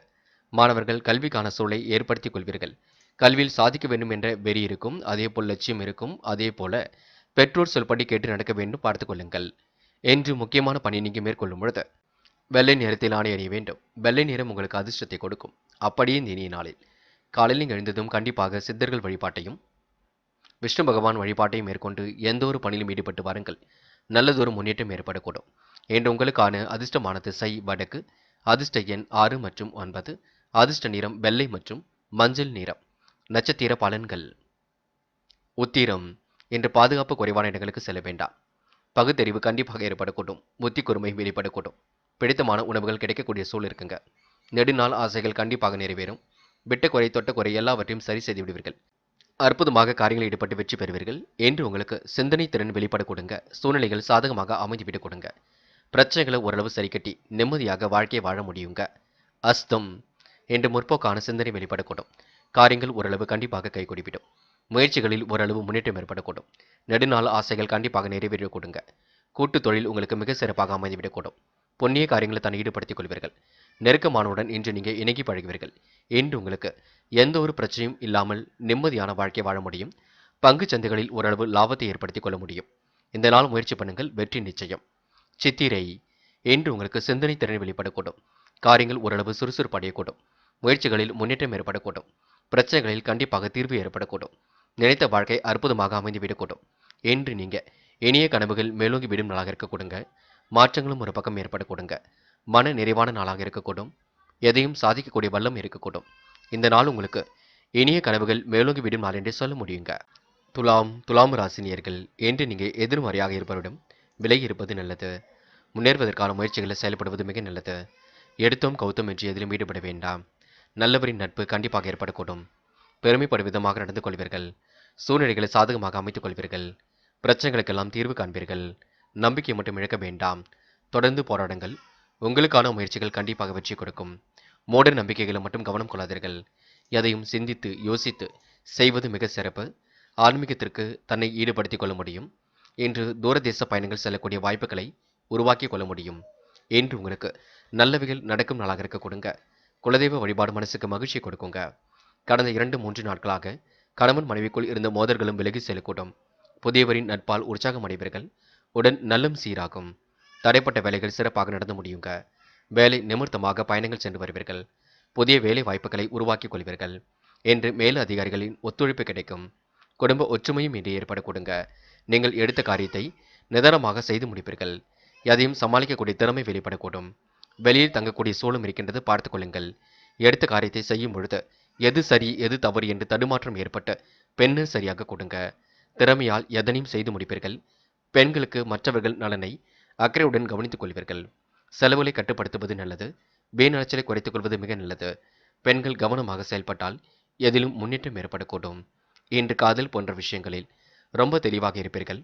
மாணவர்கள் கல்விக்கான சூழலை ஏற்படுத்திக் கொள்வீர்கள். கல்வியில் சாதிக்க வேண்டும் என்ற வெறி இருக்கும். அதேபோல் லட்சியம் இருக்கும். அதேபோல பெற்றோர் சொல்படி கேட்டு நடக்க வேண்டும், பார்த்துக் கொள்ளுங்கள். என்று முக்கியமான பணி நீங்க மேற்கொள்ளும் பொழுது வெள்ளை நிறத்தில் ஆடை அணிய வேண்டும். வெள்ளை நிறம் உங்களுக்கு அதிர்ஷ்டத்தை கொடுக்கும். அப்படியே இந்த இனிய நாளில் காலையில் நீங்கள் எழுந்ததும் கண்டிப்பாக சித்தர்கள் வழிபாட்டையும் விஷ்ணு பகவான் வழிபாட்டையும் மேற்கொண்டு எந்த ஒரு பணியிலும் ஈடுபட்டு வாருங்கள். நல்லதொரு முன்னேற்றம் ஏற்படக்கூடும். என்று உங்களுக்கான அதிர்ஷ்டமான திசை வடக்கு. அதிர்ஷ்ட எண் 6 மற்றும் 9. அதிர்ஷ்ட நிறம் வெள்ளை மற்றும் மஞ்சள் நிறம். நட்சத்திர பலன்கள். உத்திரம். இன்று பாதுகாப்பு குறைவான இடங்களுக்கு செல்ல வேண்டாம். பகுத்தறிவு கண்டிப்பாக ஏற்படக்கூடும். புத்தி கூர்மை வெளிப்படக்கூடும். பிடித்தமான உணவுகள் கிடைக்கக்கூடிய சூழல் இருக்குங்க. நெடுநாள் ஆசைகள் கண்டிப்பாக நிறைவேறும். விட்ட குறை தொட்ட குறை எல்லாவற்றையும் சரி செய்து விடுவீர்கள். அற்புதமாக காரியங்களில் ஈடுபட்டு வெற்றி பெறுவீர்கள். என்று உங்களுக்கு சிந்தனை திறன் வெளிப்பட கொடுங்க. சூழ்நிலைகள் சாதகமாக அமைந்துவிடக் கொடுங்க. பிரச்சனைகளை ஓரளவு சரி கட்டி நிம்மதியாக வாழ்க்கையை வாழ முடியுங்க. அஸ்தம். என்று முற்போக்கான சிந்தனை வெளிப்படக்கூடும். காரியங்கள் ஓரளவு கண்டிப்பாக கைகூடிவிடும். முயற்சிகளில் ஓரளவு முன்னேற்றம் ஏற்படக்கூடும். நெடுநாள் ஆசைகள் கண்டிப்பாக நிறைவேறக் கொடுங்க. கூட்டு தொழில் உங்களுக்கு மிக சிறப்பாக அமைந்துவிடக்கூடும். புண்ணிய காரியங்களை தன்னை ஈடுபடுத்திக் கொள்வீர்கள். நெருக்கமானவுடன் இன்று நீங்கள் இணங்கி பழகுவீர்கள். இன்று உங்களுக்கு எந்த ஒரு பிரச்சனையும் இல்லாமல் நிம்மதியான வாழ்க்கை வாழ முடியும். பங்கு சந்தைகளில் ஓரளவு லாபத்தை ஏற்படுத்திக் கொள்ள முடியும். இந்த நாள் முயற்சி பண்ணுங்கள், வெற்றி நிச்சயம். சித்திரை. இன்று உங்களுக்கு சிந்தனை திறன் வெளிப்படக்கூடும். காரியங்கள் ஓரளவு சுறுசுறுப்பு அடையக்கூடும். முயற்சிகளில் முன்னேற்றம் ஏற்படக்கூடும். பிரச்சனைகளில் கண்டிப்பாக தீர்வு ஏற்படக்கூடும். நினைத்த வாழ்க்கை அற்புதமாக அமைந்து விடக்கூடும். என்று நீங்க இனிய கனவுகள் மேலோங்கி விடும் நாளாக இருக்க கொடுங்க. மாற்றங்களும் ஒரு பக்கம் ஏற்பட கொடுங்க. மன நிறைவான நாளாக இருக்கக்கூடும். எதையும் சாதிக்கக்கூடிய வல்லம் இருக்கக்கூடும். இந்த நாள் உங்களுக்கு இனிய கனவுகள் மேலோங்கி விடும் நாள் என்றே சொல்ல முடியுங்க. துலாம் ராசினியர்கள் என்று நீங்க எதிர்மறையாக இருப்பவரிடம் விலகி இருப்பது நல்லது. முன்னேறுவதற்கான முயற்சிகளில் செயல்படுவது மிக நல்லது. எடுத்தோம் கௌத்தம் என்று எதிலும் ஈடுபட வேண்டாம். நல்லவரின் நட்பு கண்டிப்பாக ஏற்படக்கூடும். பெருமைப்படும் விதமாக நடந்து கொள்வீர்கள். சூழ்நிலைகளை சாதகமாக அமைத்துக் கொள்வீர்கள். பிரச்சனைகளுக்கெல்லாம் தீர்வு காண்பீர்கள். நம்பிக்கை மட்டும் இழக்க வேண்டாம். தொடர்ந்து போராடுங்கள். உங்களுக்கான முயற்சிகள் கண்டிப்பாக வெற்றி கொடுக்கும். மூட நம்பிக்கைகளை மட்டும் கவனம் கொள்ளாதீர்கள். எதையும் சிந்தித்து யோசித்து செய்வது மிக சிறப்பு. ஆன்மீகத்திற்கு தன்னை ஈடுபடுத்திக் கொள்ள முடியும். இன்று தூரதேச பயணங்கள் செல்லக்கூடிய வாய்ப்புகளை உருவாக்கி கொள்ள முடியும். என்று உங்களுக்கு நல்லவைகள் நடக்கும் நாளாக இருக்க கொடுங்க. குலதெய்வ வழிபாடு மனசுக்கு மகிழ்ச்சியை கொடுக்குங்க. கடந்த 2-3 நாட்களாக கணவன் மனைவிக்குள் இருந்த மோதல்களும் விலகி செல்லக்கூடும். புதியவரின் நட்பால் உற்சாகம் அடைவீர்கள். உடன் நல்லம் சீராகும். தடைப்பட்ட வேலைகள் சிறப்பாக நடந்து முடியுங்க. வேலை நிமித்தமாக பயணங்கள் சென்று வருவீர்கள். புதிய வேலை வாய்ப்புகளை உருவாக்கிக் கொள்வீர்கள். என்று மேல் அதிகாரிகளின் ஒத்துழைப்பு கிடைக்கும். குடும்ப ஒற்றுமையும் இன்று ஏற்பட கொடுங்க. நீங்கள் எடுத்த காரியத்தை நிதானமாக செய்து முடிப்பீர்கள். எதையும் சமாளிக்கக்கூடிய திறமை வெளிப்படக்கூடும். வெளியில் தங்கக்கூடிய சூழலும் இருக்கின்றது, பார்த்துக் கொள்ளுங்கள். எடுத்த காரியத்தை செய்யும் பொழுது எது சரி எது தவறு என்று தடுமாற்றம் ஏற்பட்டு பெண்ணை சரியாக கொடுங்க. திறமையால் எதனையும் செய்து முடிப்பீர்கள். பெண்களுக்கு மற்றவர்கள் நலனை அக்கறையுடன் கவனித்துக் கொள்வீர்கள். செலவுகளை கட்டுப்படுத்துவது நல்லது. வீண் அலைச்சலை குறைத்துக் கொள்வது மிக நல்லது. பெண்கள் கவனமாக செயல்பட்டால் எதிலும் முன்னேற்றம் ஏற்படக்கூடும். இன்று காதல் போன்ற விஷயங்களில் ரொம்ப தெளிவாக இருப்பீர்கள்.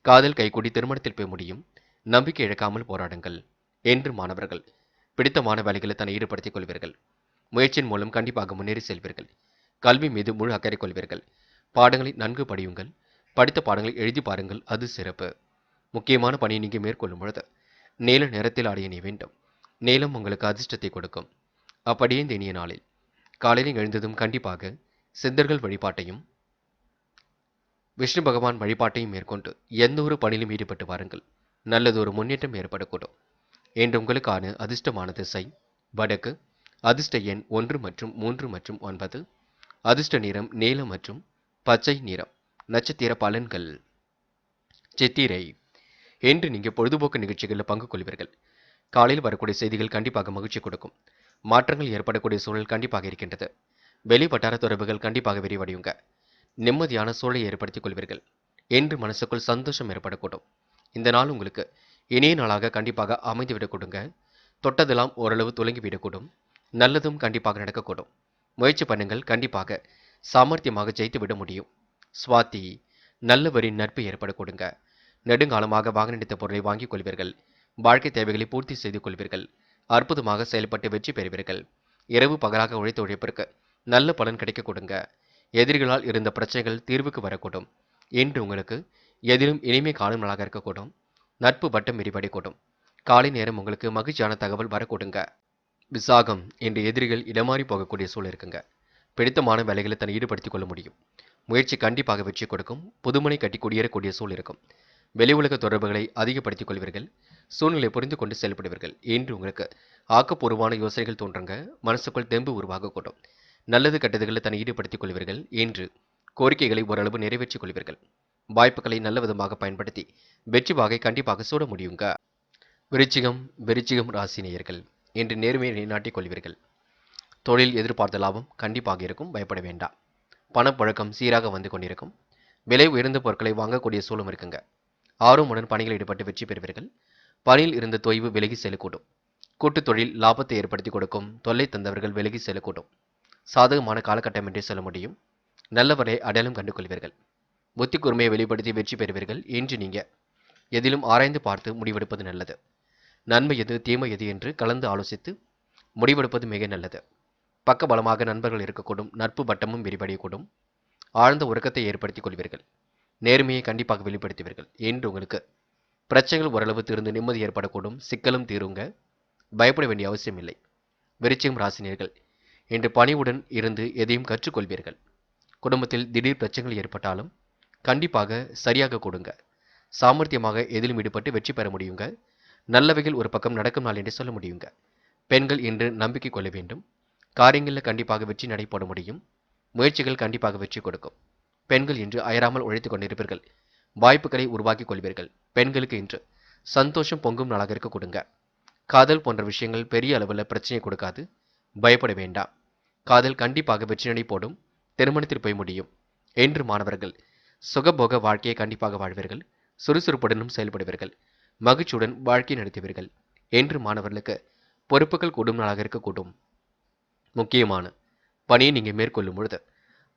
காதல் கைகூடி திருமணத்தில் போய் முடியும். நம்பிக்கை இழக்காமல் போராடுங்கள். என்று மாணவர்கள் பிடித்தமான வேலைகளை தன்னை ஈடுபடுத்திக் கொள்வீர்கள். முயற்சியின் மூலம் கண்டிப்பாக முன்னேறி செல்வீர்கள். கல்வி மீது முழு அக்கறை கொள்வீர்கள். பாடங்களை நன்கு படியுங்கள். படித்த பாடங்களை எழுதி பாருங்கள், அது சிறப்பு. முக்கியமான பணியை நீங்க மேற்கொள்ளும் பொழுது நீல நிறத்தில் ஆடைய நீ வேண்டும். நீலம் உங்களுக்கு அதிர்ஷ்டத்தை கொடுக்கும். அப்படியே இந்த இனிய நாளில் காலையில் எழுந்ததும் கண்டிப்பாக சித்தர்கள் வழிபாட்டையும் விஷ்ணு பகவான் வழிபாட்டையும் மேற்கொண்டு எந்த ஒரு பணியிலும் ஈடுபட்டு வாருங்கள். நல்லது ஒரு முன்னேற்றம் ஏற்படக்கூடும். என்று உங்களுக்கான அதிர்ஷ்டமான திசை வடக்கு. அதிர்ஷ்ட எண் 1 மற்றும் 3 மற்றும் 9. அதிர்ஷ்ட நிறம் நீலம் மற்றும் பச்சை நிறம். நட்சத்திர பலன்கள். சித்திரை. என்று நீங்க பொழுதுபோக்கு நிகழ்ச்சிகளில் பங்கு கொள்வீர்கள். காலையில் வரக்கூடிய செய்திகள் கண்டிப்பாக மகிழ்ச்சி கொடுக்கும். மாற்றங்கள் ஏற்படக்கூடிய சூழல் கண்டிப்பாக இருக்கின்றது. வெளி வட்டார தொடர்புகள் கண்டிப்பாக விரிவடையுங்க. நிம்மதியான சூழலை ஏற்படுத்திக் கொள்வீர்கள். என்று மனசுக்குள் சந்தோஷம் ஏற்படக்கூடும். இந்த நாள் உங்களுக்கு இனிய நாளாக கண்டிப்பாக அமைந்துவிடக் கொடுங்க. தொட்டதெல்லாம் ஓரளவு துலங்கிவிடக்கூடும். நல்லதும் கண்டிப்பாக நடக்கக்கூடும். முயற்சி பண்ணுங்கள், கண்டிப்பாக சாமர்த்தியமாக ஜெயித்து விட முடியும். சுவாதி. நல்லவரின் நட்பு ஏற்பட கொடுங்க. நெடுங்காலமாக வாங்க நினைத்த பொருளை வாங்கிக் கொள்வீர்கள். வாழ்க்கை தேவைகளை பூர்த்தி செய்து கொள்வீர்கள். அற்புதமாக செயல்பட்டு வெற்றி பெறுவீர்கள். இரவு பகலாக உழைத்த உழைப்பிற்கு நல்ல பலன் கிடைக்க கொடுங்க. எதிரிகளால் இருந்த பிரச்சனைகள் தீர்வுக்கு வரக்கூடும். இன்று உங்களுக்கு எதிலும் இனிமை காணும் நாளாக இருக்கக்கூடும். நட்பு வட்டம் விரிவடையக்கூடும். காலை நேரம் உங்களுக்கு மகிழ்ச்சியான தகவல் வரக்கூடுங்க. விசாகம் என்று எதிரிகள் இடமாறி போகக்கூடிய சூழல் இருக்குங்க. பிடித்தமான வேலைகளை தன்னை ஈடுபடுத்திக் கொள்ள முடியும். முயற்சி கண்டிப்பாக வெற்றி கொடுக்கும். புதுமனை கட்டி குடியேறக்கூடிய சூழல் இருக்கும். வெளி உலக தொடர்புகளை அதிகப்படுத்திக் கொள்வீர்கள். சூழ்நிலை புரிந்து கொண்டு செயல்படுவீர்கள். இன்று உங்களுக்கு ஆக்கப்பூர்வமான யோசனைகள் தோன்றுங்க. மனசுக்குள் தெம்பு உருவாகக்கூடும். நல்லது கெட்டதுகளை தன்னை ஈடுபடுத்திக் கொள்வீர்கள். இன்று கோரிக்கைகளை ஓரளவு நிறைவேற்றிக் கொள்வீர்கள். வாய்ப்புகளை நல்ல விதமாக பயன்படுத்தி வெற்றி வாகை கண்டிப்பாக சூட முடியுங்க. விருச்சிகம் ராசி நேயர்கள் இன்று நேர்மையை நிலைநாட்டிக் கொள்வீர்கள். தொழில் எதிர்பார்த்த லாபம் கண்டிப்பாக இருக்கும், பயப்பட வேண்டாம். பணப்பழக்கம் சீராக வந்து கொண்டிருக்கும். விலை உயர்ந்த பொருட்களை வாங்கக்கூடிய சூழலும் இருக்குங்க. ஆர்வமுடன் பணியில் ஈடுபட்டு வெற்றி பெறுவீர்கள். பணியில் இருந்த தொய்வு விலகி செல்லக்கூடும். கூட்டுத் தொழில் லாபத்தை ஏற்படுத்தி கொடுக்கும். தொல்லை தந்தவர்கள் விலகி செல்லக்கூடும். சாதகமான காலகட்டம் என்றே சொல்ல முடியும். நல்லவரை அடையாளம் கண்டு கொள்வீர்கள். புத்தி கூர்மையை வெளிப்படுத்தி வெற்றி பெறுவீர்கள். இன்று நீங்க எதிலும் ஆராய்ந்து பார்த்து முடிவெடுப்பது நல்லது. நன்மை எது தீமை எது என்று கலந்து ஆலோசித்து முடிவெடுப்பது மிக நல்லது. பக்கபலமாக நண்பர்கள் இருக்கக்கூடும். நட்பு வட்டமும் விரிவடையக்கூடும். ஆழ்ந்த உறக்கத்தை ஏற்படுத்திக் கொள்வீர்கள். நேர்மையை கண்டிப்பாக வெளிப்படுத்துவீர்கள். என்று உங்களுக்கு பிரச்சனைகள் ஓரளவு தீர்ந்து நிம்மதி ஏற்படக்கூடும். சிக்கலும் தீருங்க. பயப்பட வேண்டிய அவசியம் இல்லை. விருச்சிகம் ராசினியர்கள் இன்று பணிவுடன் இருந்து எதையும் கற்றுக்கொள்வீர்கள். குடும்பத்தில் திடீர் பிரச்சனைகள் ஏற்பட்டாலும் கண்டிப்பாக சரியாக கொடுங்க. சாமர்த்தியமாக எதிலும் ஈடுபட்டு வெற்றி பெற முடியுங்க. நல்லவைகள் ஒரு பக்கம் நடக்கும் நாள் என்று சொல்ல முடியுங்க. பெண்கள் இன்று நம்பிக்கை கொள்ள வேண்டும். காரியங்களில் கண்டிப்பாக வெற்றி நடைபெற முடியும். முயற்சிகள் கண்டிப்பாக வெற்றி கொடுக்கும். பெண்கள் இன்று அயராமல் உழைத்துக் கொண்டிருப்பீர்கள். வாய்ப்புகளை உருவாக்கிக் கொள்வீர்கள். பெண்களுக்கு இன்று சந்தோஷம் பொங்கும் நாளாக இருக்க கொடுங்க. காதல் போன்ற விஷயங்கள் பெரிய அளவில் பிரச்சனையை கொடுக்காது. பயப்பட வேண்டாம். காதல் கண்டிப்பாக வெற்றி நடை போடும். திருமணத்தில் போய் முடியும். என்று மாணவர்கள் சுகபோக வாழ்க்கையை கண்டிப்பாக வாழ்வீர்கள். சுறுசுறுப்புடனும் செயல்படுவீர்கள். மகிழ்ச்சியுடன் வாழ்க்கை நடத்துவீர்கள். என்று மாணவர்களுக்கு பொறுப்புகள் கூடும் நாளாக இருக்கக்கூடும். முக்கியமான பணியை நீங்கள் மேற்கொள்ளும் பொழுது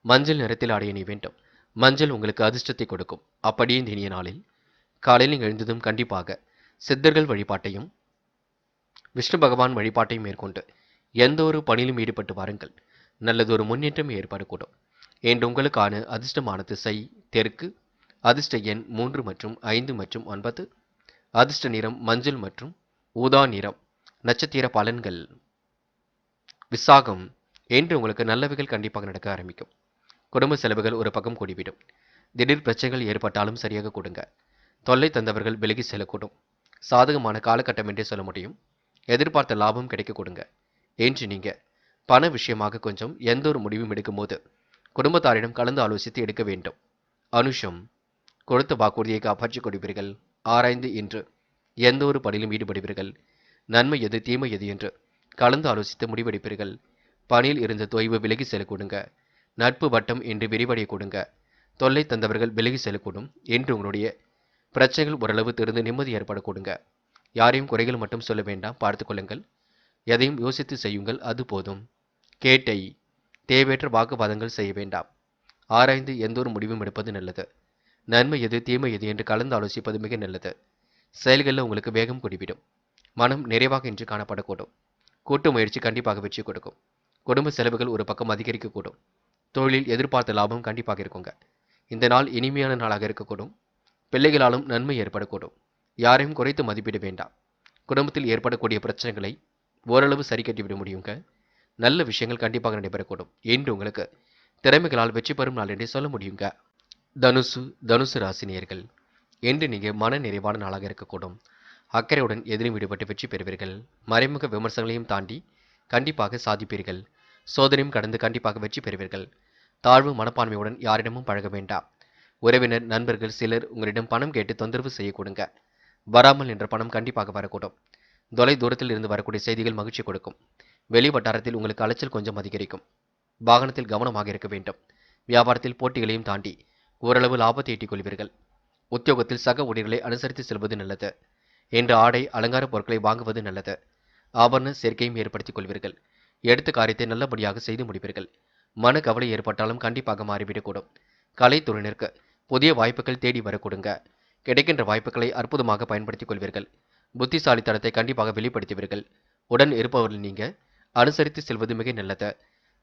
மஞ்சள் நிறத்தில் ஆடை அணிய வேண்டும். மஞ்சள் உங்களுக்கு அதிர்ஷ்டத்தை கொடுக்கும். அப்படியே இந்த இனிய நாளில் காலையில் நீங்கள் எழுந்ததும் கண்டிப்பாக சித்தர்கள் வழிபாட்டையும் விஷ்ணு பகவான் வழிபாட்டையும் மேற்கொண்டு எந்த ஒரு பணியிலும் ஈடுபட்டு வாருங்கள். நல்லதொரு முன்னேற்றம் ஏற்படக்கூடும். என்று உங்களுக்கான அதிர்ஷ்டமான திசை தெற்கு. அதிர்ஷ்ட எண் 3 மற்றும் 5 மற்றும் 9. அதிர்ஷ்ட நிறம் மஞ்சள் மற்றும் ஊதா நிறம். நட்சத்திர பலன்கள். விசாகம். என்று உங்களுக்கு நல்லவைகள் கண்டிப்பாக நடக்க ஆரம்பிக்கும். குடும்ப செலவுகள் ஒரு பக்கம் கூடிவிடும். திடீர் பிரச்சனைகள் ஏற்பட்டாலும் சரியாக கொடுங்க. தொல்லை தந்தவர்கள் விலகி செல்லக்கூடும். சாதகமான காலகட்டம் என்றே சொல்ல முடியும். எதிர்பார்த்த லாபம் கிடைக்க கொடுங்க. என்று நீங்க பண விஷயமாக கொஞ்சம் எந்த ஒரு முடிவும் எடுக்கும்போது குடும்பத்தாரிடம் கலந்து ஆலோசித்து எடுக்க வேண்டும். அனுஷம். கொடுத்த வாக்குறுதியை காப்பாற்றிக் கொடுப்பீர்கள். ஆராய்ந்து இன்று எந்த ஒரு பணியிலும் ஈடுபடுவீர்கள். நன்மை எது தீமை எது என்று கலந்து ஆலோசித்து முடிவெடுப்பீர்கள். பணியில் இருந்த தொய்வு விலகி செல்ல கொடுங்க. நட்பு வட்டம் என்று விரிவடைய கொடுங்க. தொல்லை தந்தவர்கள் விலகி செல்லக்கூடும். என்று உங்களுடைய பிரச்சனைகள் ஓரளவு திறந்து நிம்மதி ஏற்பட கொடுங்க. யாரையும் குறைகள் மட்டும் சொல்ல வேண்டாம். பார்த்து கொள்ளுங்கள். எதையும் யோசித்து செய்யுங்கள். அது போதும். கேட்டை. தேவையற்ற வாக்குவாதங்கள் செய்ய வேண்டாம். ஆராய்ந்து எந்த ஒரு முடிவும் எடுப்பது நல்லது. நன்மை எது தீமை எது என்று கலந்து ஆலோசிப்பது மிக நல்லது. செயல்களில் உங்களுக்கு வேகம் கூடிவிடும். மனம் நிறைவாக இன்று காணப்படக்கூடும். கூட்டு முயற்சி கண்டிப்பாக வெற்றி கொடுக்கும். குடும்ப செலவுகள் ஒரு பக்கம் அதிகரிக்கக்கூடும். தொழிலில் எதிர்பார்த்த லாபம் கண்டிப்பாக இருக்குங்க. இந்த நாள் இனிமையான நாளாக இருக்கக்கூடும். பிள்ளைகளாலும் நன்மை ஏற்படக்கூடும். யாரையும் குறைத்து மதிப்பிட வேண்டாம். குடும்பத்தில் ஏற்படக்கூடிய பிரச்சனைகளை ஓரளவு சரி கட்டிவிட முடியுங்க. நல்ல விஷயங்கள் கண்டிப்பாக நடைபெறக்கூடும். என்று உங்களுக்கு திறமைகளால் வெற்றி பெறும் நாள் என்றே சொல்ல முடியுங்க. தனுசு ராசினியர்கள். என்று நீங்க மன நிறைவான நாளாக இருக்கக்கூடும். அக்கறையுடன் எதிலும் ஈடுபட்டு வெற்றி பெறுவீர்கள். மறைமுக விமர்சனங்களையும் தாண்டி கண்டிப்பாக சாதிப்பீர்கள். சோதனையும் கடந்து கண்டிப்பாக வெற்றி பெறுவீர்கள். தாழ்வு மனப்பான்மையுடன் யாரிடமும் பழக வேண்டாம். உறவினர் நண்பர்கள் சிலர் உங்களிடம் பணம் கேட்டு தொந்தரவு செய்ய கொடுங்க. வராமல் நின்ற பணம் கண்டிப்பாக வரக்கூடும். தொலை தூரத்தில் இருந்து வரக்கூடிய செய்திகள் மகிழ்ச்சி கொடுக்கும். வெளி வட்டாரத்தில் உங்களுக்கு அலைச்சல் கொஞ்சம் அதிகரிக்கும். வாகனத்தில் கவனமாக இருக்க வேண்டும். வியாபாரத்தில் போட்டிகளையும் தாண்டி ஓரளவு லாபத்தை ஈட்டிக் கொள்வீர்கள். உத்தியோகத்தில் சக ஊழியர்களை அனுசரித்து செல்வது நல்லது. என்று ஆடை அலங்கார பொருட்களை வாங்குவது நல்லது. ஆபரண சேர்க்கையும் ஏற்படுத்திக் கொள்வீர்கள். எடுத்த காரியத்தை நல்லபடியாக செய்து முடிப்பீர்கள். மன கவலை ஏற்பட்டாலும் கண்டிப்பாக மாறிவிடக்கூடும். கலைத்துறையினருக்கு புதிய வாய்ப்புகள் தேடி வரக்கூடுங்க. கிடைக்கின்ற வாய்ப்புகளை அற்புதமாக பயன்படுத்திக் கொள்வீர்கள். புத்திசாலித்தனத்தை கண்டிப்பாக வெளிப்படுத்துவீர்கள். உடன் இருப்பவர்கள் நீங்க அனுசரித்து செல்வது மிக நல்லது.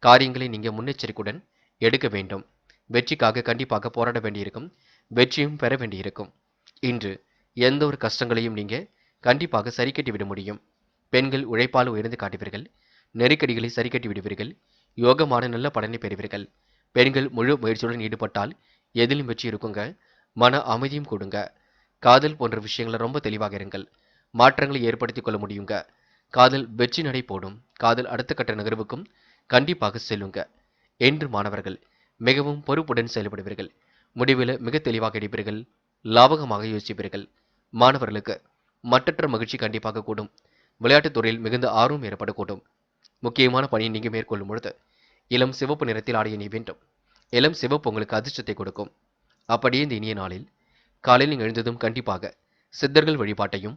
காரியங்களை நீங்க முன்னெச்சரிக்கையுடன் எடுக்க வேண்டும். வெற்றிக்காக கண்டிப்பாக போராட வேண்டியிருக்கும். வெற்றியும் பெற வேண்டியிருக்கும். இன்று எந்த ஒரு கஷ்டங்களையும் நீங்க கண்டிப்பாக சரி கட்டி விட முடியும். பெண்கள் உழைப்பால் உயர்ந்து காட்டுவீர்கள். நெருக்கடிகளை சரி கட்டி விடுவீர்கள். யோகமான நல்ல பலனை பெறுவீர்கள். பெண்கள் முழு முயற்சியுடன் ஈடுபட்டால் எதிலும் வெற்றி இருக்குங்க. மன அமைதியும் கொடுங்க. காதல் போன்ற விஷயங்களை ரொம்ப தெளிவாக இருங்கள். மாற்றங்களை ஏற்படுத்திக் கொள்ள முடியுங்க. காதல் வெற்றி நடை போடும். காதல் அடுத்த கட்ட நகர்வுக்கும் கண்டிப்பாக செல்லுங்க. என்று மாணவர்கள் மிகவும் பொறுப்புடன் செயல்படுவீர்கள். முடிவில் மிக தெளிவாக எடுப்பீர்கள். லாபகமாக யோசிப்பீர்கள். மாணவர்களுக்கு மற்றற்ற மகிழ்ச்சி கண்டிப்பாக கூடும். விளையாட்டுத் துறையில் மிகுந்த ஆர்வம் ஏற்படக்கூடும். முக்கியமான பணியை நீங்க மேற்கொள்ளும் பொழுது இளம் சிவப்பு நிறத்தில் ஆடை அணிய வேண்டும். இளம் சிவப்பு உங்களுக்கு அதிர்ஷ்டத்தை கொடுக்கும். அப்படியே இந்த இனிய நாளில் காலையில் நீங்கள் எழுந்ததும் கண்டிப்பாக சித்தர்கள் வழிபாட்டையும்